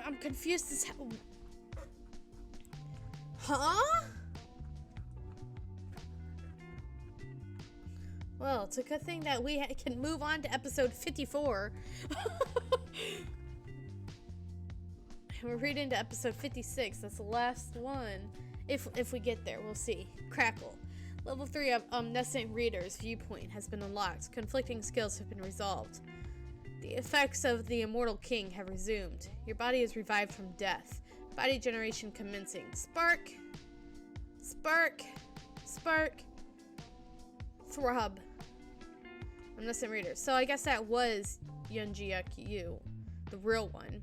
I'm confused as hell. Huh? Well, it's a good thing that we can move on to episode 54. We're reading to episode 56. That's the last one. If we get there, we'll see. Crackle. Level 3 of Omniscient Reader's viewpoint has been unlocked. Conflicting skills have been resolved. The effects of the Immortal King have resumed. Your body is revived from death. Body generation commencing. Spark. Spark. Spark. Throb. Omniscient Reader. So I guess that was Yunjiak Yu, the real one.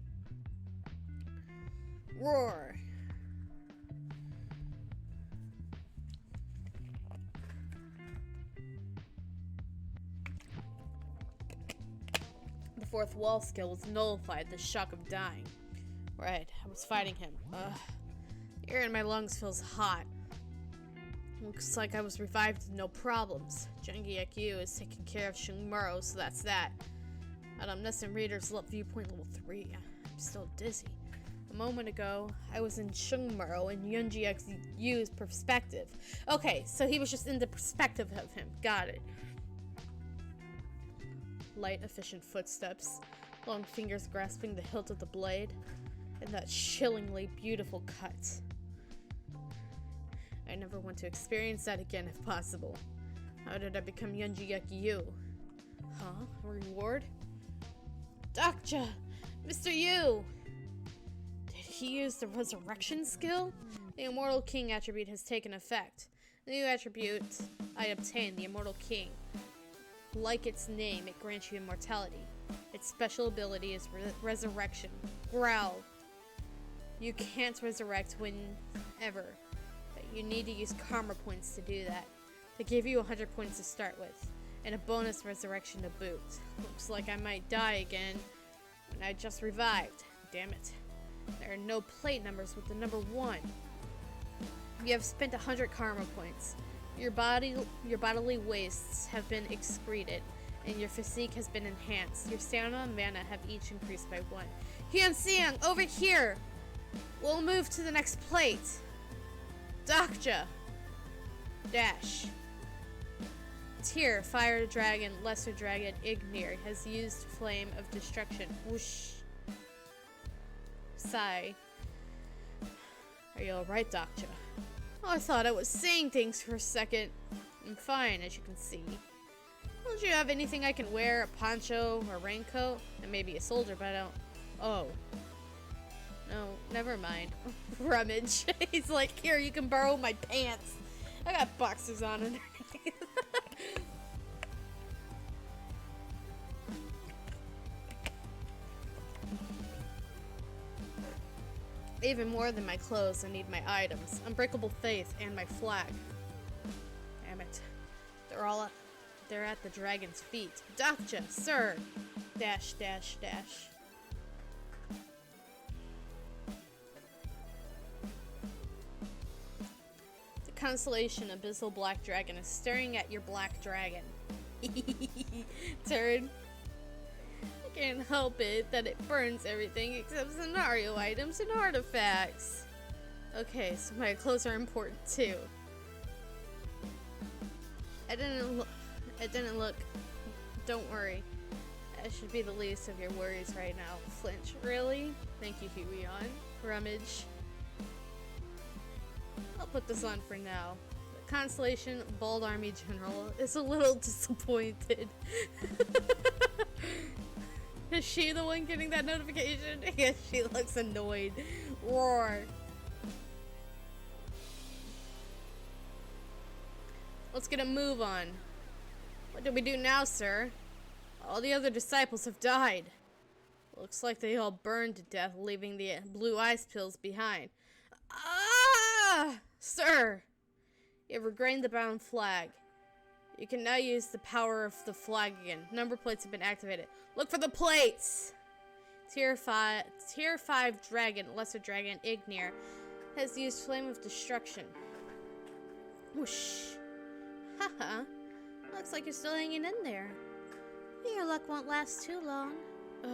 Roar. The fourth wall skill was nullified, the shock of dying. Right, I was fighting him. Ugh. The air in my lungs feels hot. Looks like I was revived with no problems. Jungiak Yu is taking care of Shumaro, so that's that. At Omniscient Reader's viewpoint level 3, I'm still dizzy. A moment ago, I was in Shumaro and Jungiak Yu's perspective. Okay, so he was just in the perspective of him. Got it. light, efficient footsteps, long fingers grasping the hilt of the blade, and that chillingly beautiful cut. I never want to experience that again if possible. How did I become Yunji Yu? Huh? A reward? Doctor! Mr. Yu! Did he use the resurrection skill? The Immortal King attribute has taken effect. The new attribute I obtained, the Immortal King. Like its name, it grants you immortality. Its special ability is resurrection. Growl. You can't resurrect whenever, but you need to use karma points to do that. They give you 100 points to start with, and a bonus resurrection to boot. Looks like I might die again when I just revived. Damn it. There are no plate numbers with the number 1. You have spent 100 karma points. Your bodily wastes have been excreted, and your physique has been enhanced. Your stamina and mana have each increased by 1. Hyun-seong, over here! We'll move to the next plate. Dokja. Dash. Tyr, Fire Dragon, Lesser Dragon, Ignir has used Flame of Destruction. Whoosh. Sigh. Are you alright, Dokja? Oh, I thought I was saying things for a second. I'm fine, as you can see. Don't you have anything I can wear? A poncho or raincoat? And maybe a soldier, but I don't... Oh. No, never mind. Rummage. He's like, here, you can borrow my pants. I got boxers on underneath. Even more than my clothes, I need my items. Unbreakable faith and my flag. Damn it. They're at the dragon's feet. Dokja, sir! Dash, dash, dash. The constellation Abyssal Black Dragon is staring at your black dragon. Turn. I can't help it that it burns everything except scenario items and artifacts. Okay, so my clothes are important too. It didn't look. Don't worry. That should be the least of your worries right now. Flinch, really? Thank you, Huion. Rummage. I'll put this on for now. The Constellation Bald Army General is a little disappointed. Is she the one getting that notification? Yes, she looks annoyed. Roar. Let's get a move on. What do we do now, sir? All the other disciples have died. Looks like they all burned to death, leaving the blue ice pills behind. Ah! Sir! You have regained the bound flag. You can now use the power of the flag again. Number plates have been activated. Look for the plates! Tier 5 Dragon, Lesser Dragon, Ignir, has used Flame of Destruction. Whoosh. Haha. Looks like you're still hanging in there. Your luck won't last too long. Ugh,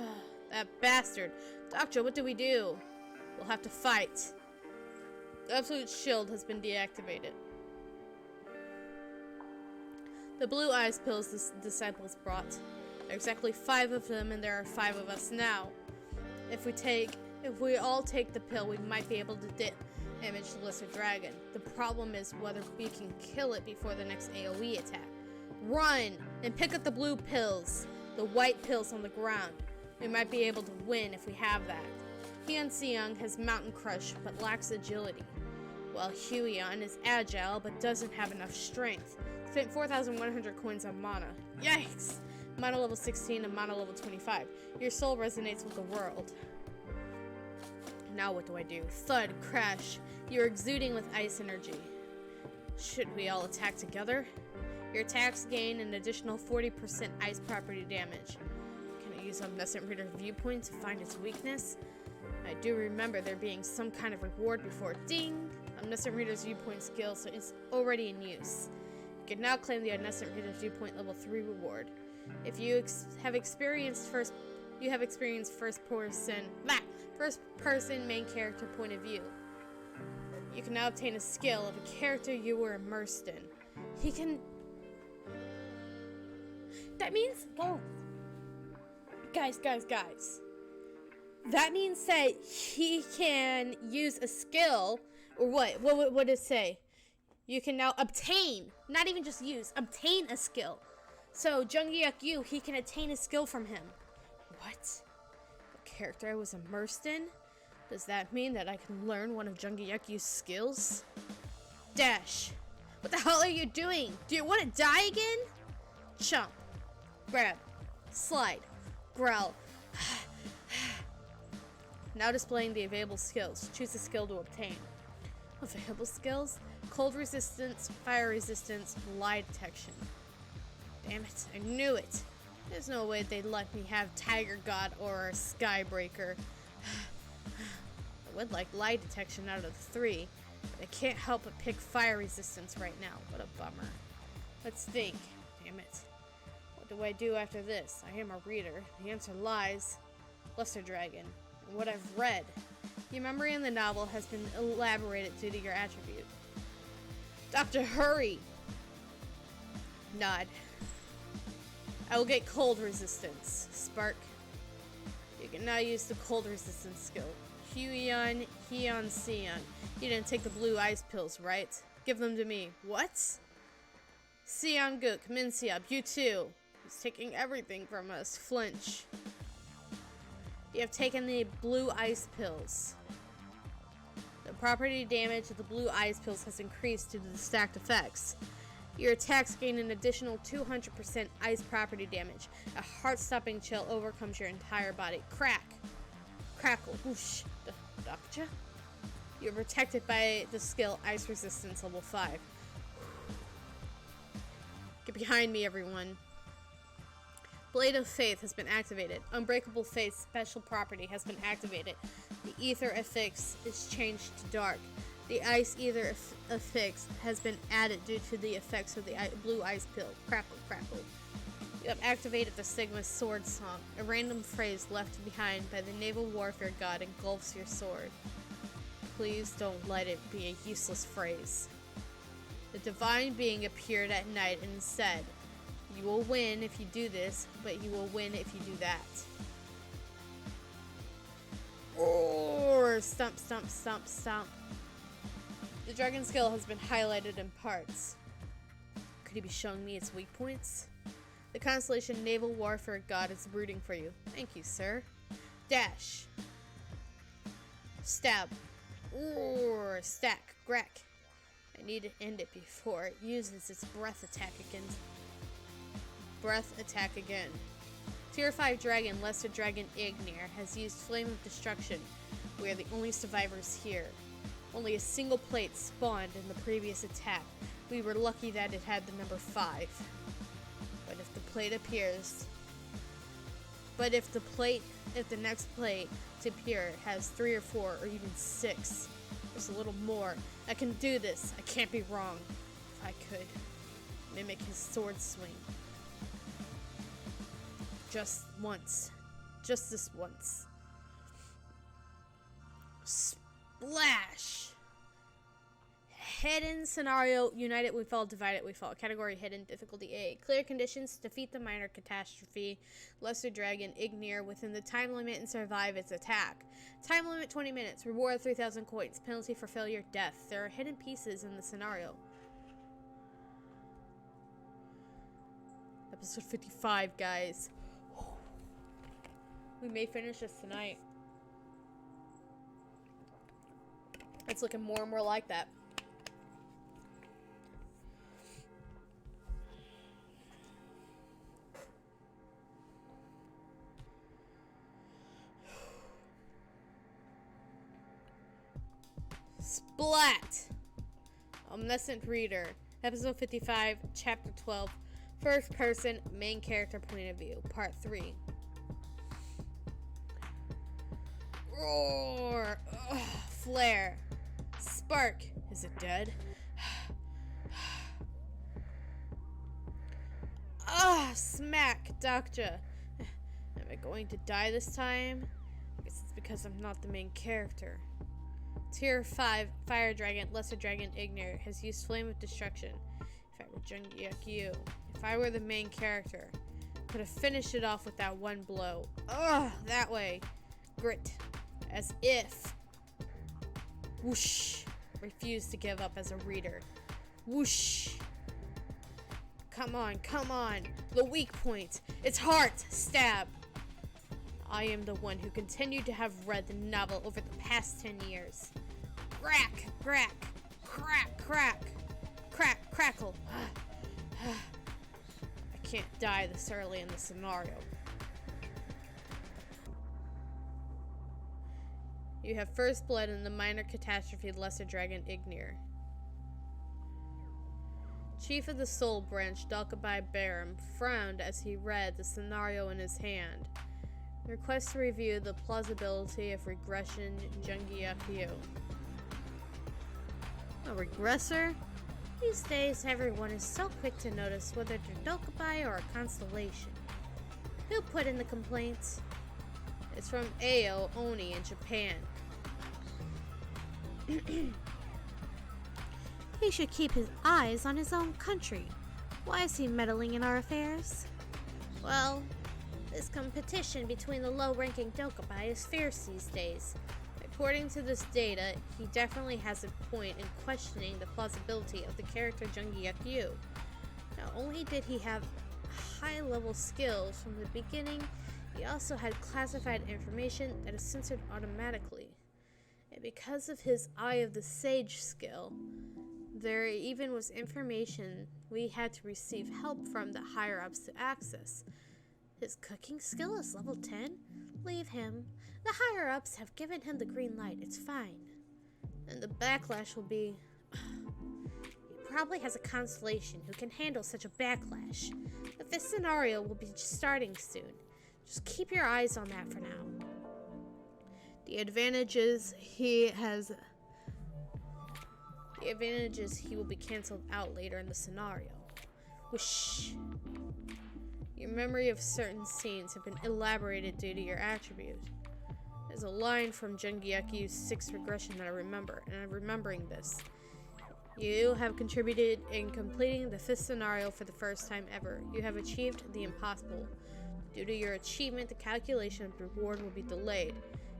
that bastard. Doctor, what do we do? We'll have to fight. The Absolute Shield has been deactivated. The blue ice pills the disciples brought. There are exactly 5 of them, and there are 5 of us now. If we all take the pill, we might be able to damage the Lesser Dragon. The problem is whether we can kill it before the next AoE attack. Run! And pick up the blue pills. The white pills on the ground. We might be able to win if we have that. Hyun-seong has Mountain Crush, but lacks agility. While Huion is agile, but doesn't have enough strength. Spent 4,100 coins on mana. Yikes! Mana level 16 and mana level 25. Your soul resonates with the world. Now what do I do? Thud, crash. You're exuding with ice energy. Should we all attack together? Your attacks gain an additional 40% ice property damage. Can I use Omniscient Reader's Viewpoint to find its weakness? I do remember there being some kind of reward before. Ding! Omniscient Reader's Viewpoint skill is already in use. You can now claim the Omniscient Reader's Viewpoint level 3 reward. If you have experienced first person main character point of view. You can now obtain a skill of a character you were immersed in. He can... That means both. Guys. That means that he can use a skill, or what? What does it say? You can now obtain, not even just use, obtain a skill. So Junghyuk, he can attain a skill from him. What? The character I was immersed in? Does that mean that I can learn one of Junghyuk's skills? Dash. What the hell are you doing? Do you want to die again? Chomp. Grab. Slide. Growl. Now displaying the available skills. Choose a skill to obtain. Available skills? Cold resistance, fire resistance, lie detection. Damn it, I knew it. There's no way they'd let me have Tiger God or Skybreaker. I would like lie detection out of the 3, but I can't help but pick fire resistance right now. What a bummer. Let's think. Damn it. What do I do after this? I am a reader. The answer lies. Lesser Dragon. And what I've read. Your memory in the novel has been elaborated due to your attribute. Doctor, hurry! Nod. I will get cold resistance. Spark. You can now use the cold resistance skill. Huion, Heon, Sion. You didn't take the blue ice pills, right? Give them to me. What? Sion Gook, Min Siab, you too. He's taking everything from us. Flinch. You have taken the blue ice pills. The property damage of the blue ice pills has increased due to the stacked effects. Your attacks gain an additional 200% ice property damage. A heart-stopping chill overcomes your entire body. Crack! Crackle. Whoosh. Doctor? You're protected by the skill Ice Resistance level 5. Get behind me, everyone. Blade of Faith has been activated. Unbreakable Faith's special property has been activated. The Ether Affix is changed to dark. The Ice Ether Affix has been added due to the effects of the blue ice pill. Crackle, crackle. You have activated the Sigma Sword Song. A random phrase left behind by the naval warfare god engulfs your sword. Please don't let it be a useless phrase. The divine being appeared at night and said, "You will win if you do this, but you will win if you do that." Or stomp, stomp, stomp, stomp. The dragon skill has been highlighted in parts. Could he be showing me its weak points? The constellation Naval Warfare God is rooting for you. Thank you, sir. Dash. Stab. Or stack. Grack. I need to end it before it uses its breath attack again. Tier 5 dragon, Lesser Dragon Ignir, has used Flame of Destruction. We are the only survivors here. Only a single plate spawned in the previous attack. We were lucky that it had the number 5. But if the next plate to appear has 3 or 4 or even 6, just a little more, I can do this. I can't be wrong. If I could mimic his sword swing. Just once. Just this once. Splash! Hidden scenario, united we fall, divided we fall. Category hidden, difficulty A. Clear conditions, defeat the minor catastrophe, lesser dragon, Ignir, within the time limit and survive its attack. Time limit 20 minutes, reward 3,000 coins, penalty for failure, death. There are hidden pieces in the scenario. Episode 55, guys. We may finish this tonight. It's looking more and more like that. Splat! Omniscient Reader. Episode 55, Chapter 12. First person, main character point of view. Part 3. Roar! Ugh, flare. Spark. Is it dead? Ah, smack, Doctor. Am I going to die this time? I guess it's because I'm not the main character. Tier 5 Fire Dragon, Lesser Dragon Ignir has used Flame of Destruction. If I were Junghyuk, if I were the main character, Could have finished it off with that one blow. Ugh, that way. Grit. As if. Whoosh. Refuse to give up as a reader. Whoosh. Come on, come on. The weak point. Its heart. Stab. I am the one who continued to have read the novel over the past 10 years. Crack, crack, crack, crack, crack, crackle. I can't die this early in the scenario. You have first blood in the minor catastrophe Lesser Dragon Ignir. Chief of the Soul Branch, Dalkabai Barum, frowned as he read the scenario in his hand. Request to review the plausibility of regression Jungiakyu. A regressor? These days, everyone is so quick to notice whether they're Dokubai or a constellation. Who put in the complaints? It's from Ao Oni in Japan. He should keep his eyes on his own country. Why is he meddling in our affairs? Well, this competition between the low-ranking Dokubai is fierce these days. According to this data, he definitely has a point in questioning the plausibility of the character Jungiakyu. Not only did he have high-level skills from the beginning, he also had classified information that is censored automatically. And because of his Eye of the Sage skill, there even was information we had to receive help from the higher-ups to access. His cooking skill is level 10? Leave him. The higher-ups have given him the green light. It's fine. And the backlash will be... He probably has a constellation who can handle such a backlash. But this scenario will be starting soon. Just keep your eyes on that for now. The advantages he will be cancelled out later in the scenario. Whoosh. Your memory of certain scenes have been elaborated due to your attribute. There's a line from Jungyakyu's 6th regression that I remember, and I'm remembering this. You have contributed in completing the 5th scenario for the first time ever. You have achieved the impossible. Due to your achievement, the calculation of the reward will be delayed,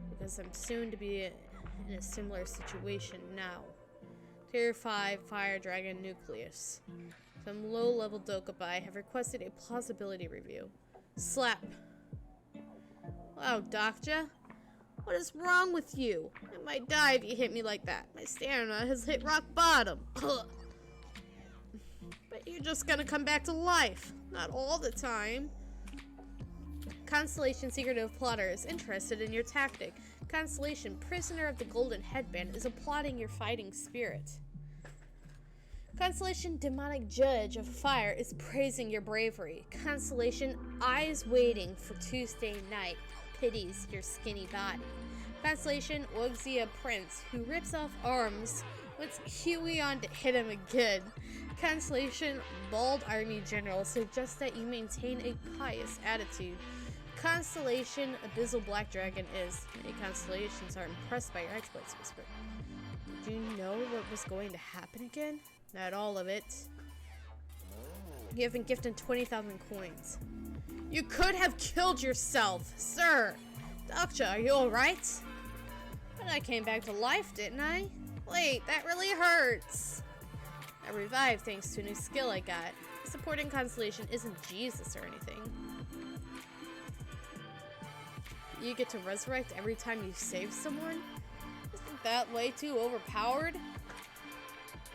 because I'm soon to be in a similar situation now. Tier 5 Fire Dragon Nucleus. Some low-level Dokubai have requested a plausibility review. Slap. Wow, Doctor. What is wrong with you? I might die if you hit me like that. My stamina has hit rock bottom. But you're just gonna come back to life. Not all the time. Constellation Secretive Plotter is interested in your tactic. Constellation Prisoner of the Golden Headband is applauding your fighting spirit. Constellation Demonic Judge of Fire is praising your bravery. Constellation Eyes Waiting for Tuesday Night pities your skinny body. Constellation Oxia Prince, who rips off arms, wants Huey on to hit him again. Constellation Bald Army General suggests that you maintain a pious attitude. Constellation Abyssal Black Dragon is. Many constellations are impressed by your exploits, Whisper. Did you know what was going to happen again? Not all of it. You have been gifted 20,000 coins. You could have killed yourself, sir! Doctor, are you alright? But I came back to life, didn't I? Wait, that really hurts. I revived thanks to a new skill I got. Supporting Constellation isn't Jesus or anything. You get to resurrect every time you save someone? Isn't that way too overpowered?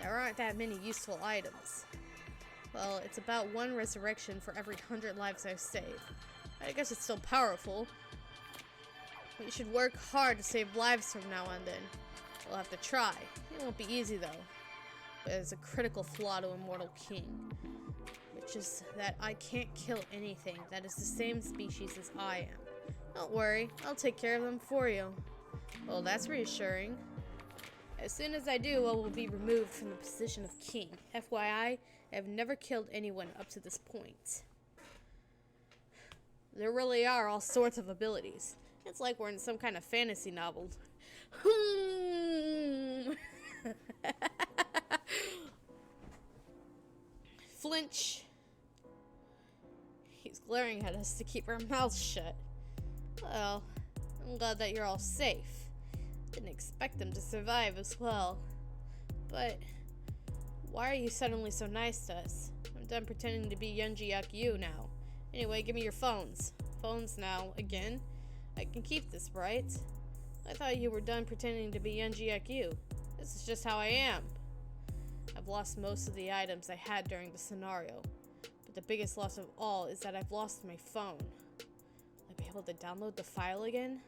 There aren't that many useful items. Well, it's about 1 resurrection for every 100 lives I've saved. I guess it's still powerful. We should work hard to save lives from now on then. We'll have to try. It won't be easy though. But there's a critical flaw to Immortal King, which is that I can't kill anything that is the same species as I am. Don't worry, I'll take care of them for you. Well, that's reassuring. As soon as I do, I will be removed from the position of king. FYI, I have never killed anyone up to this point. There really are all sorts of abilities. It's like we're in some kind of fantasy novel. Flinch. She's glaring at us to keep her mouth shut. Well, I'm glad that you're all safe. Didn't expect them to survive as well. But why are you suddenly so nice to us? I'm done pretending to be Yunji-yak-you now. Anyway, give me your phones. Phones now, again? I can keep this, right? I thought you were done pretending to be Yunji-yak-you. This is just how I am. I've lost most of the items I had during the scenario. But the biggest loss of all is that I've lost my phone. Will I be able to download the file again?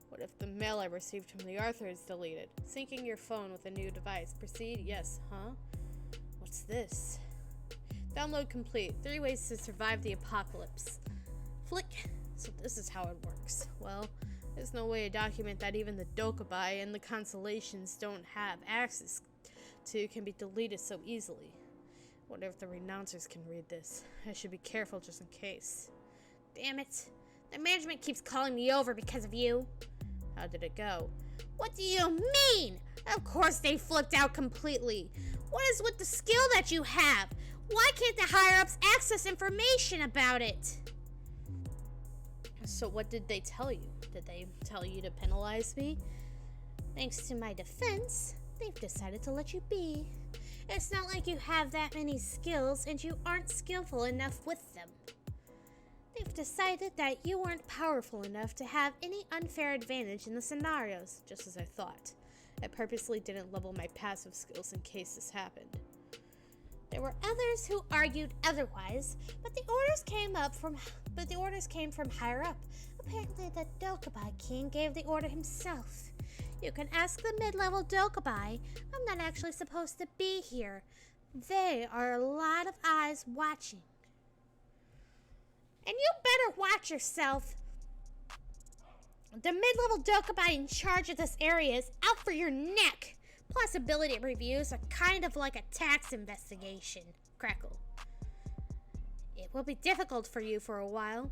What if the mail I received from the Arthur is deleted? Syncing your phone with a new device. Proceed? Yes, huh? What's this? Download complete. 3 ways to survive the apocalypse. Flick. So this is how it works. Well, there's no way to document that even the Dokubai and the constellations don't have access to can be deleted so easily. Wonder if the renouncers can read this. I should be careful just in case. Damn it. The management keeps calling me over because of you. How did it go? What do you mean? Of course they flipped out completely. What is with the skill that you have? Why can't the higher-ups access information about it? So what did they tell you? Did they tell you to penalize me? Thanks to my defense, they've decided to let you be. It's not like you have that many skills and you aren't skillful enough with them. They've decided that you weren't powerful enough to have any unfair advantage in the scenarios. Just as I thought. I purposely didn't level my passive skills in case this happened. There were others who argued otherwise, but the orders came from higher up. Apparently the Dokubai King gave the order himself. You can ask the mid-level Dokubai. I'm not actually supposed to be here. There are a lot of eyes watching. And you better watch yourself. The mid-level Dokubai in charge of this area is out for your neck. Plus, ability reviews are kind of like a tax investigation. Crackle. It will be difficult for you for a while.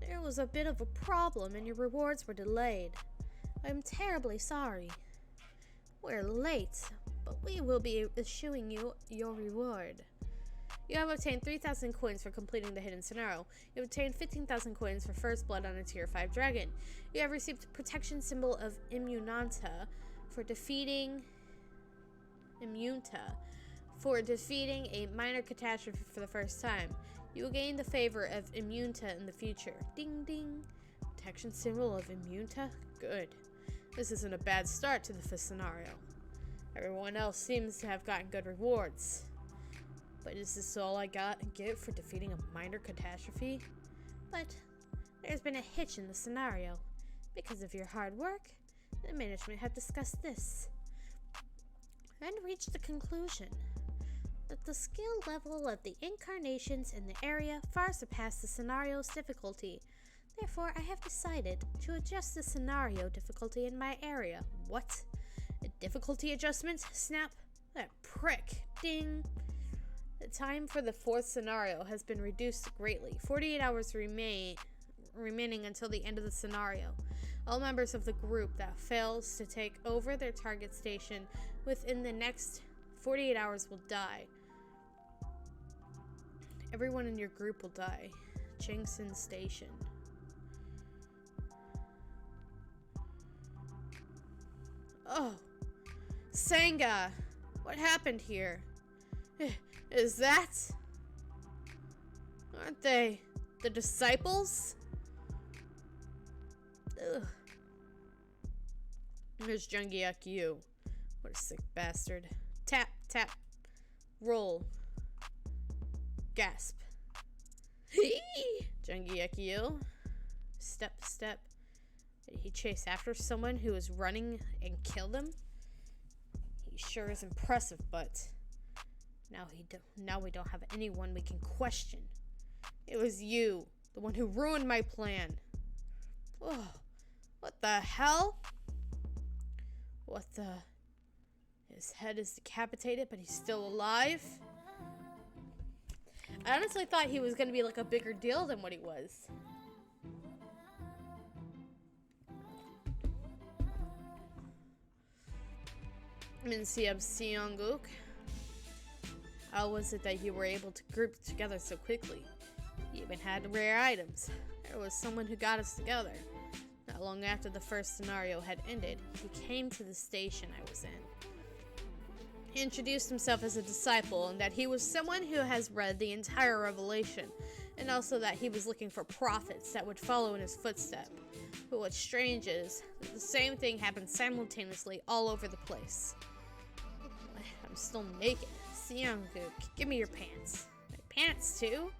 There was a bit of a problem and your rewards were delayed. I'm terribly sorry. We're late, but we will be issuing you your reward. You have obtained 3,000 coins for completing the hidden scenario. You have obtained 15,000 coins for first blood on a tier 5 dragon. You have received protection symbol of Immunanta for defeating a minor catastrophe for the first time. You will gain the favor of Immunta in the future. Ding ding. Protection symbol of Immunta? Good. This isn't a bad start to the scenario. Everyone else seems to have gotten good rewards. But is this all I get for defeating a minor catastrophe? But there's been a hitch in the scenario. Because of your hard work, the management have discussed this and reached the conclusion that the skill level of the incarnations in the area far surpass the scenario's difficulty. Therefore, I have decided to adjust the scenario difficulty in my area. What? A difficulty adjustment? Snap. That prick. Ding. The time for the 4th scenario has been reduced greatly. 48 hours remaining until the end of the scenario. All members of the group that fails to take over their target station within the next 48 hours will die. Everyone in your group will die. Changson Station. Oh, Sangha! What happened here? Is that? Aren't they the disciples? Ugh. There's Jungi-yak-you. What a sick bastard. Tap, tap. Roll. Gasp. Jungi-yak-you. Step, step. Did he chase after someone who was running and killed him? He sure is impressive, but now we don't have anyone we can question. It was you, the one who ruined my plan. Oh, what the hell? His head is decapitated, but he's still alive? I honestly thought he was gonna be like a bigger deal than what he was. Minsiab Seongguk. How was it that you were able to group together so quickly? You even had rare items. There was someone who got us together. Not long after the first scenario had ended, he came to the station I was in. He introduced himself as a disciple and that he was someone who has read the entire Revelation, and also that he was looking for prophets that would follow in his footsteps. But what's strange is that the same thing happened simultaneously all over the place. I'm still naked. Xianggu, give me your pants. My pants too?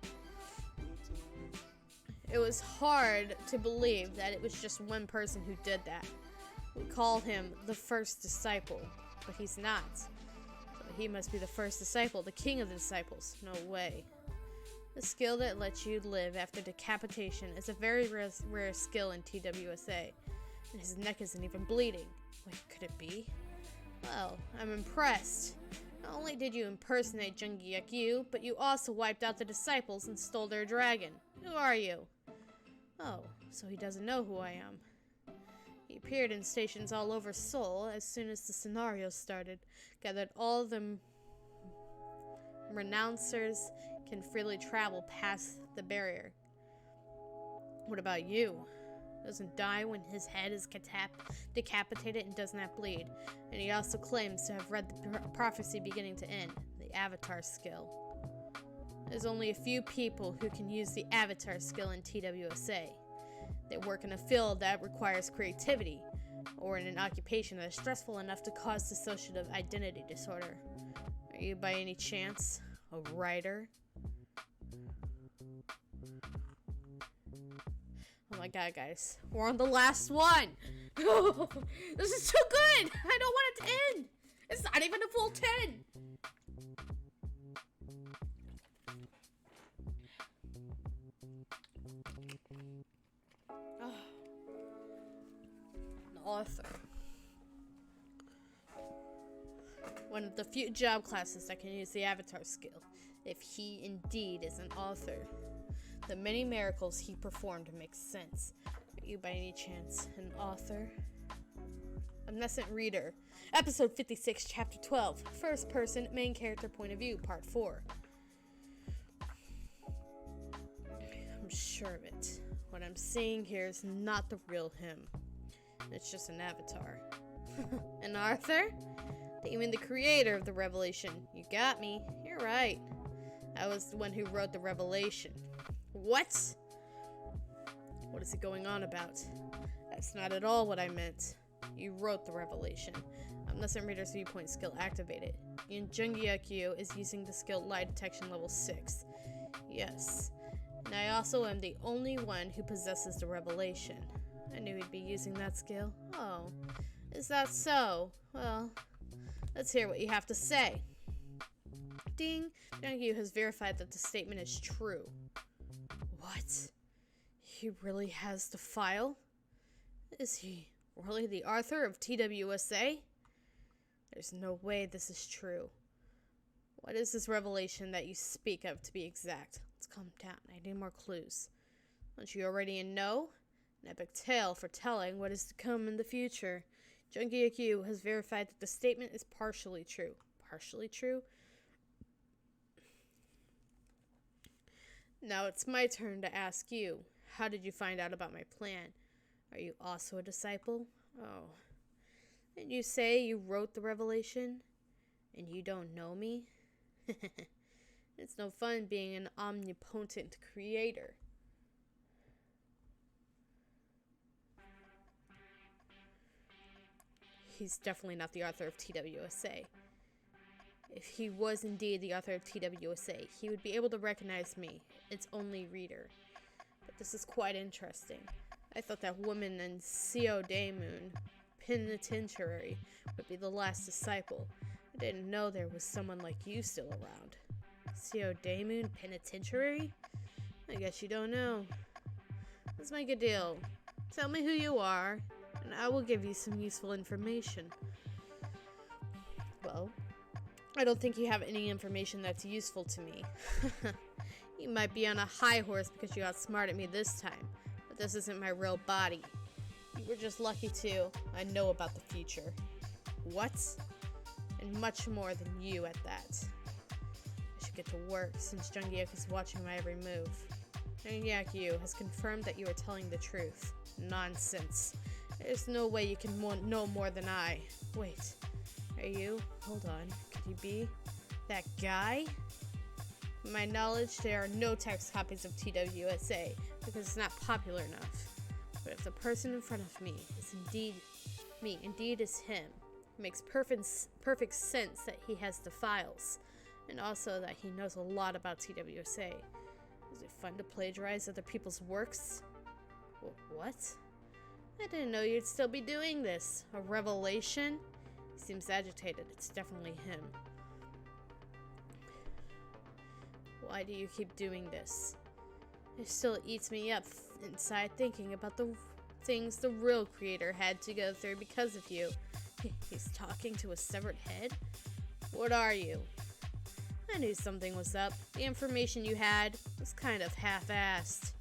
It was hard to believe that it was just one person who did that. We call him the first disciple, but he's not. So he must be the first disciple, the king of the disciples. No way. The skill that lets you live after decapitation is a very rare skill in TWSA, and his neck isn't even bleeding. Wait, could it be? Well, I'm impressed. Not only did you impersonate Jungyeok, but you also wiped out the disciples and stole their dragon. Who are you? Oh, so he doesn't know who I am. He appeared in stations all over Seoul as soon as the scenario started, gathered all the renouncers can freely travel past the barrier. What about you? Doesn't die when his head is decapitated and does not bleed. And he also claims to have read the prophecy beginning to end, the Avatar skill. There's only a few people who can use the Avatar skill in TWSA. They work in a field that requires creativity, or in an occupation that is stressful enough to cause dissociative identity disorder. Are you by any chance a writer? Oh my god, guys. We're on the last one! This is too good! I don't want it to end! It's not even a full 10! Oh. An author. One of the few job classes that can use the Avatar skill, if he indeed is an author. The many miracles he performed make sense. Are you by any chance an author? Omniscient Reader. Episode 56, Chapter 12. First person, main character point of view, Part 4. I'm sure of it. What I'm seeing here is not the real him. It's just an avatar. An author? You mean the creator of the Revelation. You got me. You're right. I was the one who wrote the Revelation. What? What is it going on about? That's not at all what I meant. You wrote the Revelation. Omniscient Reader's viewpoint skill activated. Yin Jungyeok is using the skill Lie Detection level 6. Yes. And I also am the only one who possesses the Revelation. I knew he'd be using that skill. Oh. Is that so? Well, let's hear what you have to say. Ding! Jungyeok has verified that the statement is true. What? He really has the file? Is he really the author of TWSA? There's no way this is true. What is this revelation that you speak of, to be exact? Let's calm down. I need more clues. Don't you already know? An epic tale for telling what is to come in the future. Jungyeok has verified that the statement is partially true. Partially true? Now it's my turn to ask you. How did you find out about my plan? Are you also a disciple? Oh. And you say you wrote the Revelation? And you don't know me? It's no fun being an omnipotent creator. He's definitely not the author of TWSA. If he was indeed the author of TWSA, he would be able to recognize me, its only reader. But this is quite interesting. I thought that woman in Seo Daemoon Penitentiary would be the last disciple. I didn't know there was someone like you still around. Seo Daemoon Penitentiary? I guess you don't know. Let's make a deal. Tell me who you are, and I will give you some useful information. Well, I don't think you have any information that's useful to me. You might be on a high horse because you outsmarted me this time, but this isn't my real body. You were just lucky too. I know about the future. What? And much more than you at that. I should get to work since Jungyeok is watching my every move. Maniac you has confirmed that you are telling the truth. Nonsense. There's no way you can know more than I. Wait, are you? Hold on. Could you be that guy? From my knowledge, there are no text copies of TWUSA because it's not popular enough. But if the person in front of me is indeed is him, it makes perfect sense that he has the files, and also that he knows a lot about TWSA. Is it fun to plagiarize other people's works? What? I didn't know you'd still be doing this. A revelation? He seems agitated. It's definitely him. Why do you keep doing this? It still eats me up inside thinking about the things the real creator had to go through because of you. He's talking to a severed head? What are you? I knew something was up. The information you had was kind of half-assed.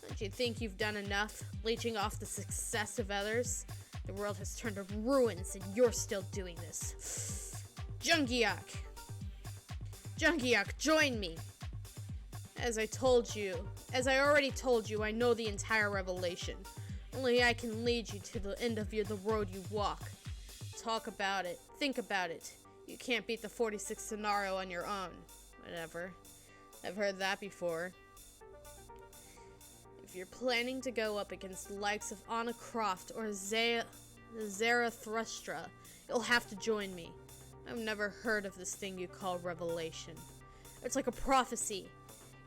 Don't you think you've done enough, leeching off the success of others? The world has turned to ruins and you're still doing this. Jungiak! Jungiak, join me! As I already told you, I know the entire revelation. Only I can lead you to the end of the road you walk. Talk about it. Think about it. You can't beat the 46th scenario on your own. Whatever. I've heard that before. If you're planning to go up against the likes of Anna Croft or Zarathustra, you'll have to join me. I've never heard of this thing you call revelation. It's like a prophecy.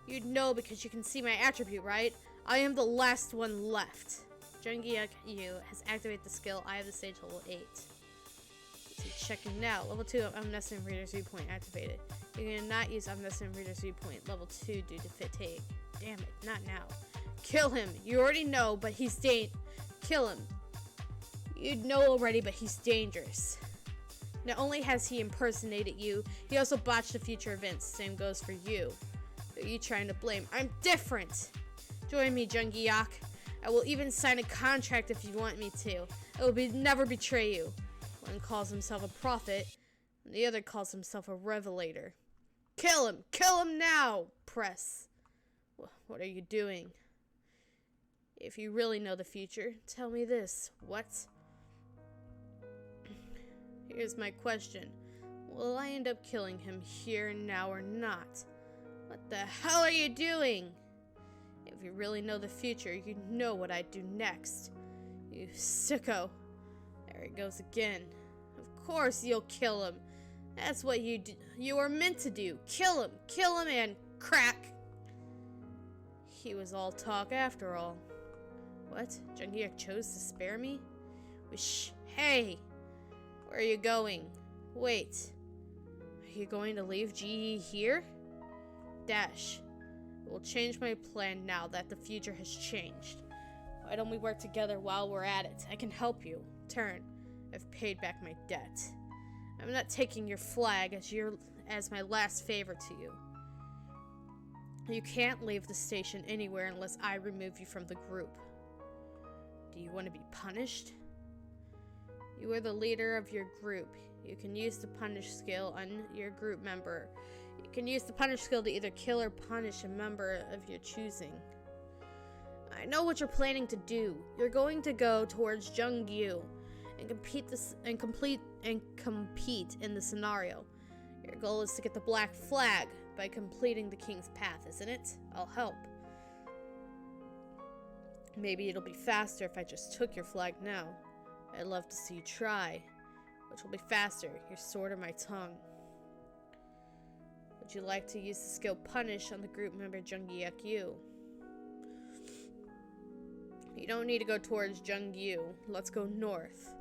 You'd know because you can see my attribute, right? I am the last one left. Jungiak Yu has activated the skill Eye of the Sage level 8. Checking now. Level 2 of Omniscient Reader's Viewpoint activated. You cannot use Omniscient Reader's Viewpoint Level 2 due to fatigue. Damn it, not now. Kill him. You already know, but he's kill him. You'd know already, but he's dangerous. Not only has he impersonated you, he also botched the future events. Same goes for you. Who are you trying to blame? I'm different. Join me, Jungiak. I will even sign a contract if you want me to. I will never betray you. One calls himself a prophet, and the other calls himself a revelator. Kill him! Kill him now! Press. What are you doing? If you really know the future, tell me this. What? Here's my question. Will I end up killing him here and now or not? What the hell are you doing? If you really know the future, you know what I'd do next. You sicko. There he goes again. Of course you'll kill him. That's what you are meant to do. Kill him and crack. He was all talk after all. What? Jungiak chose to spare me? Shh. Hey! Where are you going? Wait. Are you going to leave GE here? Dash. It will change my plan now that the future has changed. Why don't we work together while we're at it? I can help you. Turn. I've paid back my debt. I'm not taking your flag as my last favor to you. You can't leave the station anywhere unless I remove you from the group. Do you want to be punished? You are the leader of your group. You can use the punish skill on your group member. You can use the punish skill to either kill or punish a member of your choosing. I know what you're planning to do. You're going to go towards Jungyu and compete in the scenario. Your goal is to get the black flag by completing the king's path, isn't it? I'll help. Maybe it'll be faster if I just took your flag now. I'd love to see you try. Which will be faster, your sword or my tongue? Would you like to use the skill Punish on the group member Jungiak Yu? You don't need to go towards Jungyu. Let's go north.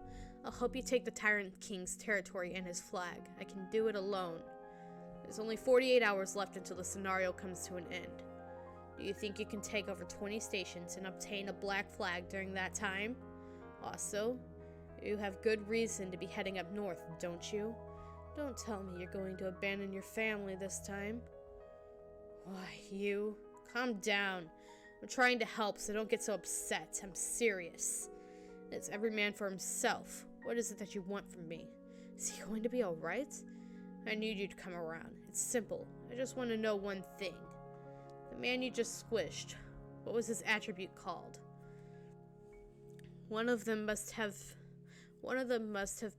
I'll help you take the Tyrant King's territory and his flag. I can do it alone. There's only 48 hours left until the scenario comes to an end. Do you think you can take over 20 stations and obtain a black flag during that time? Also, you have good reason to be heading up north, don't you? Don't tell me you're going to abandon your family this time. Why, you? Calm down. I'm trying to help, so don't get so upset. I'm serious. It's every man for himself. What is it that you want from me? Is he going to be alright? I need you to come around. It's simple. I just want to know one thing. The man you just squished. What was his attribute called? One of them must have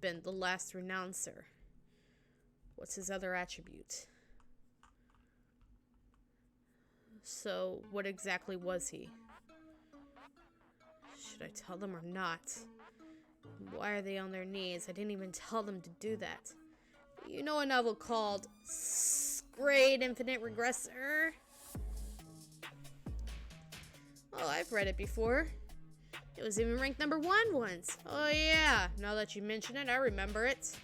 been the last renouncer. What's his other attribute? So, what exactly was he? Should I tell them or not? Why are they on their knees? I didn't even tell them to do that. You know a novel called Grade Infinite Regressor? Oh, I've read it before. It was even ranked #1 once. Oh yeah, now that you mention it, I remember it.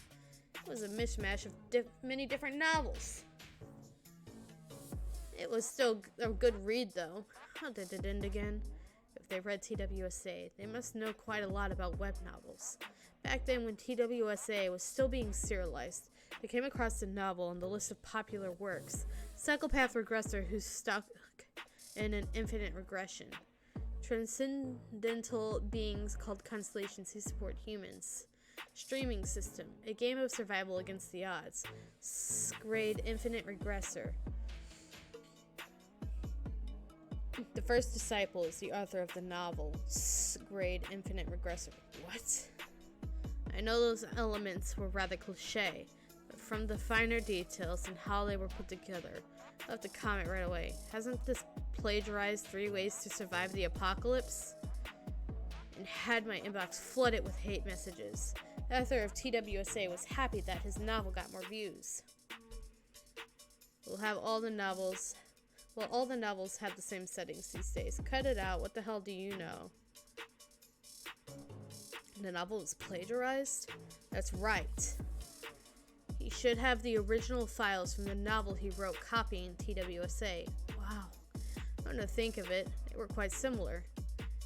It was a mishmash of many different novels. It was still a good read though. How did it end again? If they read TWSA, they must know quite a lot about web novels. Back then when TWSA was still being serialized, they came across the novel on the list of popular works. Psychopath Regressor who's stuck in an infinite regression. Transcendental beings called constellations who support humans. Streaming system, a game of survival against the odds. Grade Infinite Regressor. The first disciple is the author of the novel, Grade Infinite Regressor. What? I know those elements were rather cliche, but from the finer details and how they were put together, I'll have to comment right away. Hasn't this plagiarized 3 Ways to Survive the Apocalypse? And had my inbox flooded with hate messages. The author of TWSA was happy that his novel got more views. We'll have all the novels... Well, all the novels have the same settings these days. Cut it out. What the hell do you know? The novel was plagiarized? That's right. He should have the original files from the novel he wrote copying TWSA. Wow. Come to think of it, they were quite similar.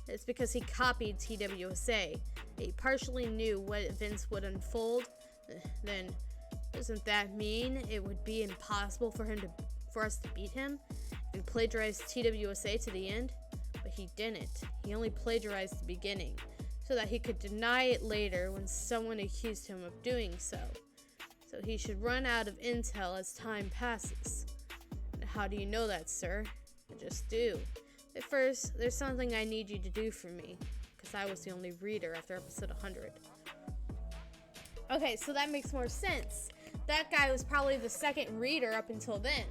It's because he copied TWSA. He partially knew what events would unfold. Then, doesn't that mean it would be impossible for us to beat him and plagiarize TWSA to the end? But he didn't. He only plagiarized the beginning, so that he could deny it later when someone accused him of doing so. So he should run out of intel as time passes. And how do you know that, sir? I just do. But first, there's something I need you to do for me, because I was the only reader after episode 100. Okay, so that makes more sense. That guy was probably the second reader up until then.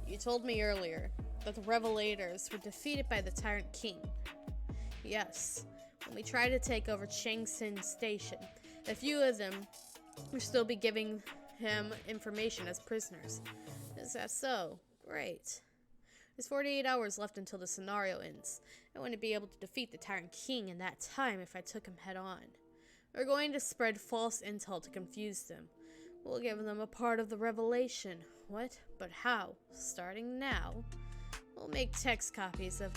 You told me earlier that the Revelators were defeated by the Tyrant King. Yes, when we tried to take over Changsin Station, a few of them will still be giving him information as prisoners. Is that so? Great. There's 48 hours left until the scenario ends. I wouldn't be able to defeat the Tyrant King in that time if I took him head on. We're going to spread false intel to confuse them. We'll give them a part of the revelation. What? But how? Starting now. We'll make text copies of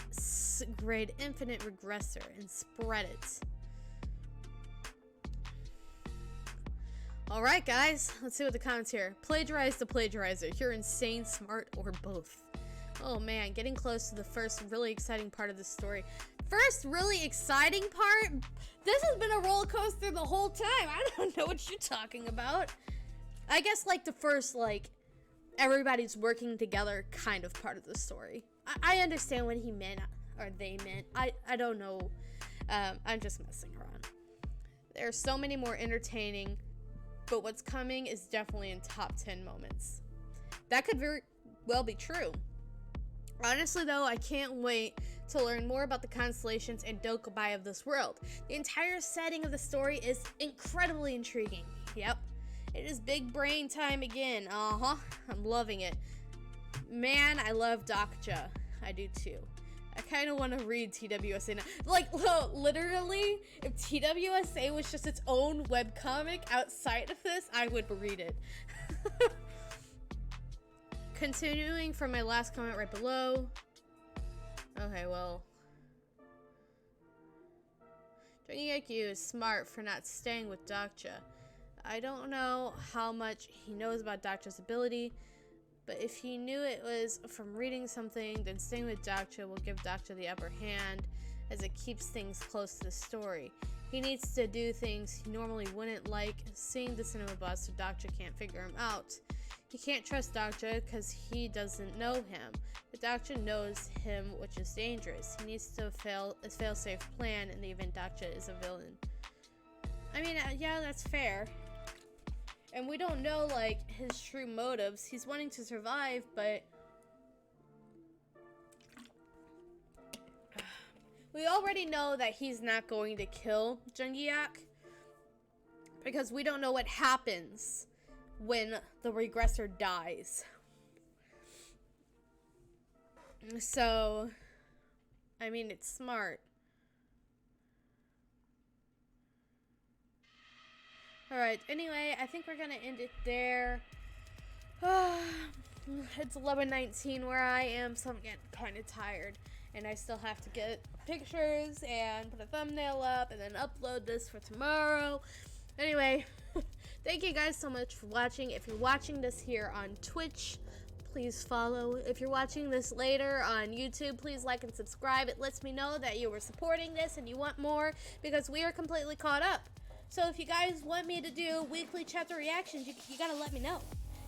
Grade Infinite Regressor and spread it. Alright guys, let's see what the comments here. Plagiarize the plagiarizer. You're insane, smart, or both. Oh man, getting close to the first really exciting part of the story. First really exciting part? This has been a roller coaster the whole time. I don't know what you're talking about. I guess like the first everybody's working together kind of part of the story. I understand what he meant, or they meant. I don't know. I'm just messing around. There are so many more entertaining, but what's coming is definitely in top 10 moments. That could very well be true. Honestly though, I can't wait to learn more about the constellations and Dokubai of this world. The entire setting of the story is incredibly intriguing. Yep. It is big brain time again. I'm loving it. Man, I love Dokja. I do too. I kind of want to read TWSA now. Like, literally, if TWSA was just its own webcomic outside of this, I would read it. Continuing from my last comment right below. Okay, well. Jonghyuk is smart for not staying with Dokja. I don't know how much he knows about Dokja's ability, but if he knew it was from reading something, then staying with Dokja will give Dokja the upper hand, as it keeps things close to the story. He needs to do things he normally wouldn't, like seeing the cinema bus so Doctor can't figure him out. He can't trust Doctor because he doesn't know him. The Doctor knows him, which is dangerous. He needs to a fail-safe plan in the event Doctor is a villain. I mean, yeah, that's fair. And we don't know, like, his true motives. He's wanting to survive, but we already know that he's not going to kill Jungiak because we don't know what happens when the regressor dies. So, I mean, it's smart. Alright, anyway, I think we're gonna end it there. It's 11:19 where I am, so I'm getting kind of tired. And I still have to get pictures and put a thumbnail up and then upload this for tomorrow. Anyway, thank you guys so much for watching. If you're watching this here on Twitch, please follow. If you're watching this later on YouTube, please like and subscribe. It lets me know that you were supporting this and you want more because we are completely caught up. So if you guys want me to do weekly chapter reactions, you gotta let me know.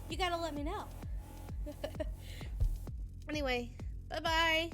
You gotta let me know. Anyway, bye-bye.